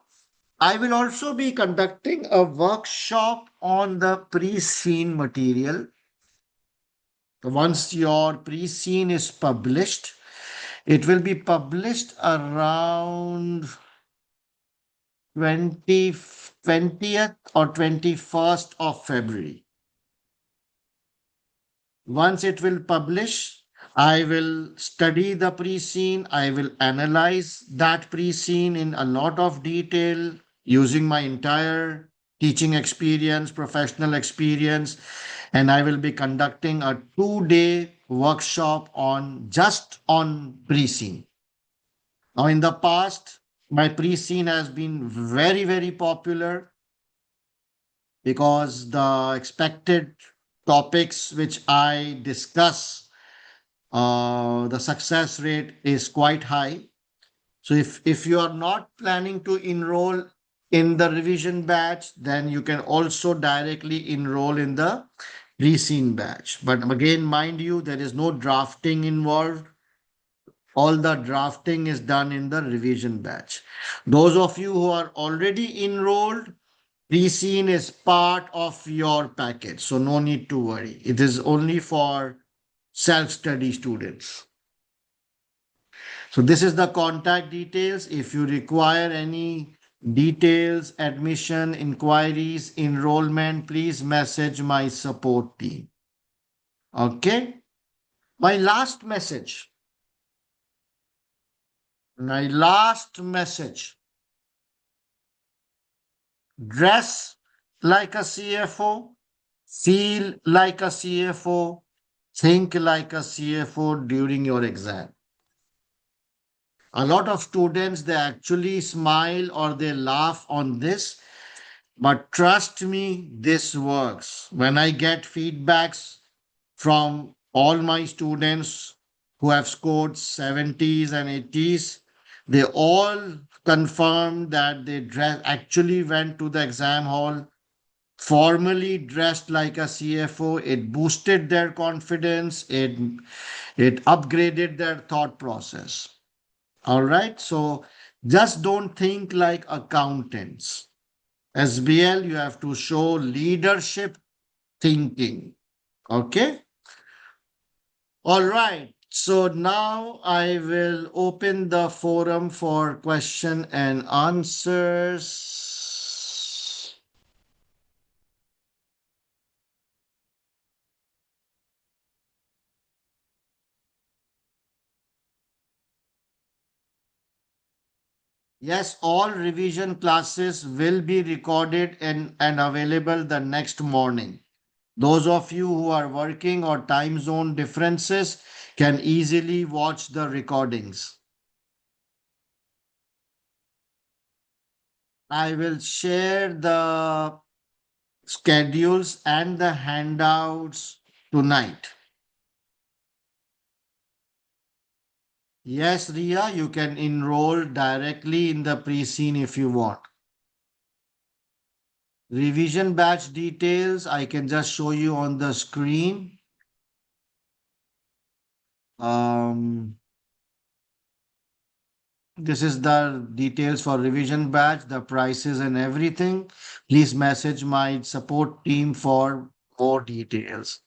I will also be conducting a workshop on the pre-scene material. Once your pre-scene is published, it will be published around 20th or 21st of February. Once it will publish, I will study the pre-scene. I will analyze that pre-scene in a lot of detail using my entire teaching experience, professional experience, and I will be conducting a 2 day workshop on just on pre-scene. Now, in the past, my pre-scene has been very, very popular because the expected topics which I discuss, the success rate is quite high. So if you are not planning to enroll in the revision batch, then you can also directly enroll in the pre-scene batch. But again, mind you, there is no drafting involved. All the drafting is done in the revision batch. Those of you who are already enrolled, pre-scene is part of your package, so no need to worry. It is only for self-study students. So this is the contact details. If you require any details, admission, inquiries, enrollment, please message my support team. Okay. My last message. My last message. Dress like a CFO, feel like a CFO, think like a CFO during your exam. A lot of students, they actually smile or they laugh on this, but trust me, this works. When I get feedbacks from all my students who have scored 70s and 80s, they all confirm that they actually went to the exam hall formally dressed like a CFO. It boosted their confidence. It upgraded their thought process. All right. So just don't think like accountants. SBL, you have to show leadership thinking. Okay. All right. So now I will open the forum for question and answers. Yes, all revision classes will be recorded and available the next morning. Those of you who are working or time zone differences can easily watch the recordings. I will share the schedules and the handouts tonight. Yes, Ria, you can enroll directly in the pre-scene if you want. Revision batch details, I can just show you on the screen. This is the details for revision batch, the prices and everything. Please message my support team for more details.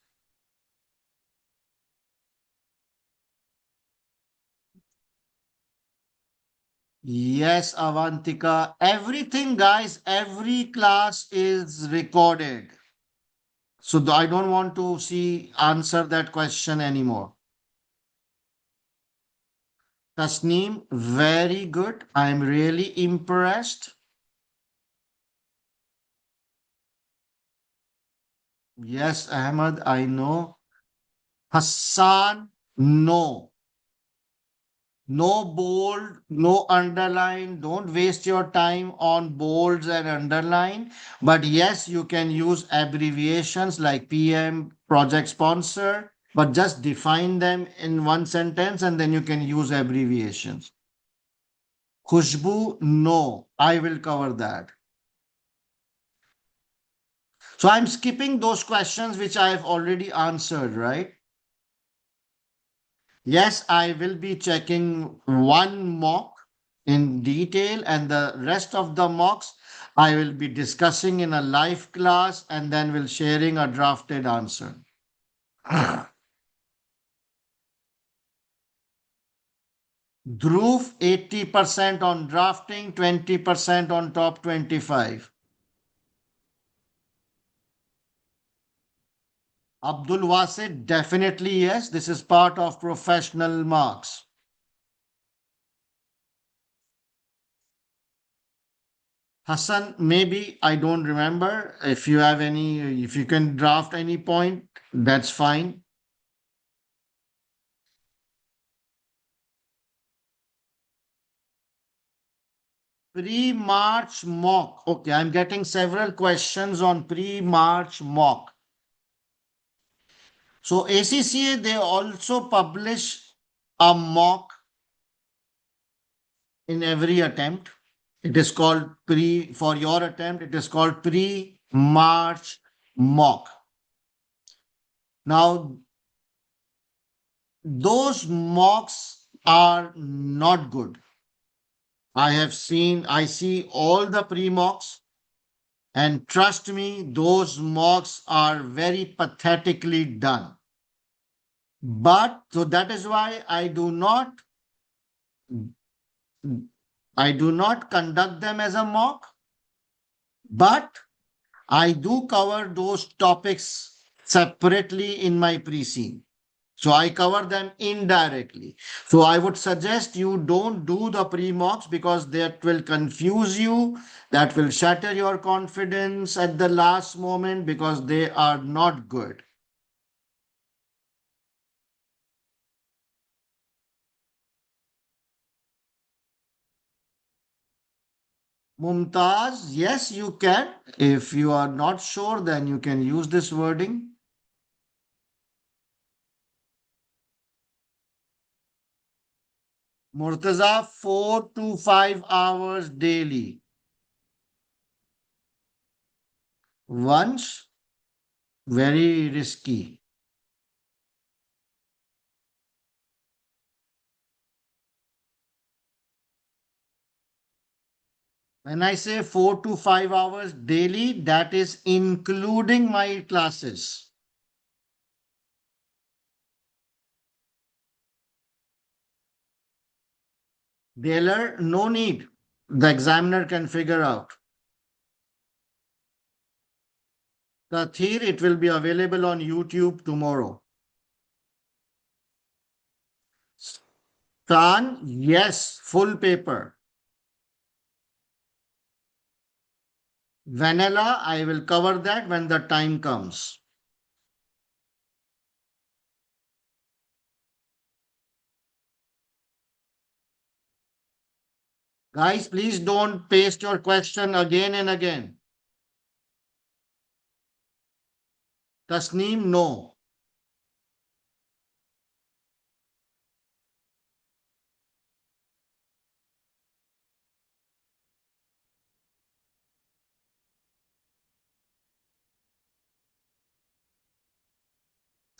Yes, Avantika. Everything, guys, every class is recorded. So I don't want to answer that question anymore. Tasneem, very good. I'm really impressed. Yes, Ahmed, I know. Hassan, no. No bold, no underline. Don't waste your time on bolds and underline. But yes, you can use abbreviations like PM, project sponsor, but just define them in one sentence and then you can use abbreviations. Khushbu, no. I will cover that. So I'm skipping those questions which I have already answered, right? Yes, I will be checking one mock in detail, and the rest of the mocks I will be discussing in a live class and then will sharing a drafted answer. Dhruv 80% on drafting, 20% on top 25. Abdul Wasid, definitely yes. This is part of professional marks. Hassan, maybe I don't remember. If you have any, if you can draft any point, that's fine. Pre-March mock. Okay, I'm getting several questions on pre-March mock. So ACCA, they also publish a mock in every attempt. It is called for your attempt, it is called pre-March mock. Now, those mocks are not good. I see all the pre-mocks, and trust me, those mocks are very pathetically done. But so that is why I do not conduct them as a mock, but I do cover those topics separately in my pre-scene. So I cover them indirectly. So I would suggest you don't do the pre-mocks because that will confuse you. That will shatter your confidence at the last moment because they are not good. Mumtaz, yes, you can. If you are not sure, then you can use this wording. Murtaza, 4 to 5 hours daily. Once, very risky. When I say 4 to 5 hours daily, that is including my classes. Dealer, no need. The examiner can figure out. Tathir, it will be available on YouTube tomorrow. Khan, yes, full paper. Vanilla, I will cover that when the time comes. Guys, please don't paste your question again and again. Tasneem, no.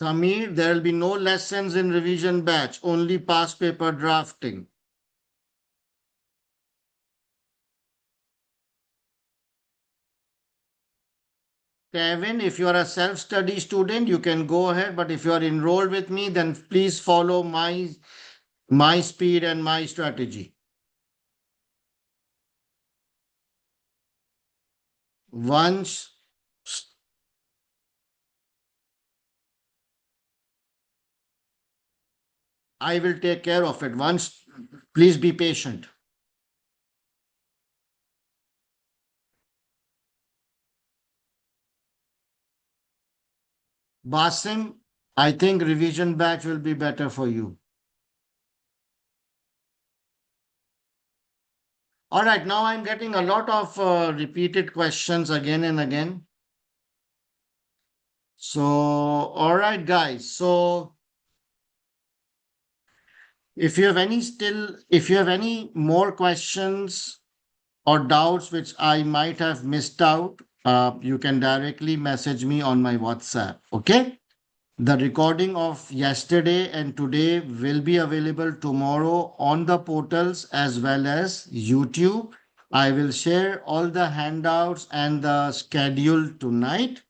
Samir, there will be no lessons in revision batch, only past paper drafting. Kevin, if you are a self-study student, you can go ahead. But if you are enrolled with me, then please follow my speed and my strategy. Once I will take care of it. Once, please be patient. Basim, I think revision batch will be better for you. All right, now I'm getting a lot of repeated questions again and again. So, all right, guys. So, if you have any more questions or doubts which I might have missed out, you can directly message me on my WhatsApp. Okay. The recording of yesterday and today will be available tomorrow on the portals as well as YouTube. I will share all the handouts and the schedule tonight.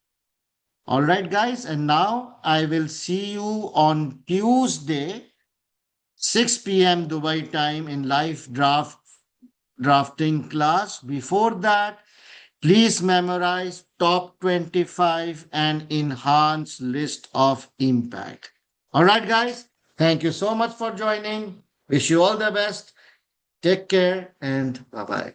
All right, guys. And now I will see you on Tuesday, 6 p.m. Dubai time in live drafting class. Before that, please memorize top 25 and enhance list of impact. All right, guys. Thank you so much for joining. Wish you all the best. Take care and bye bye.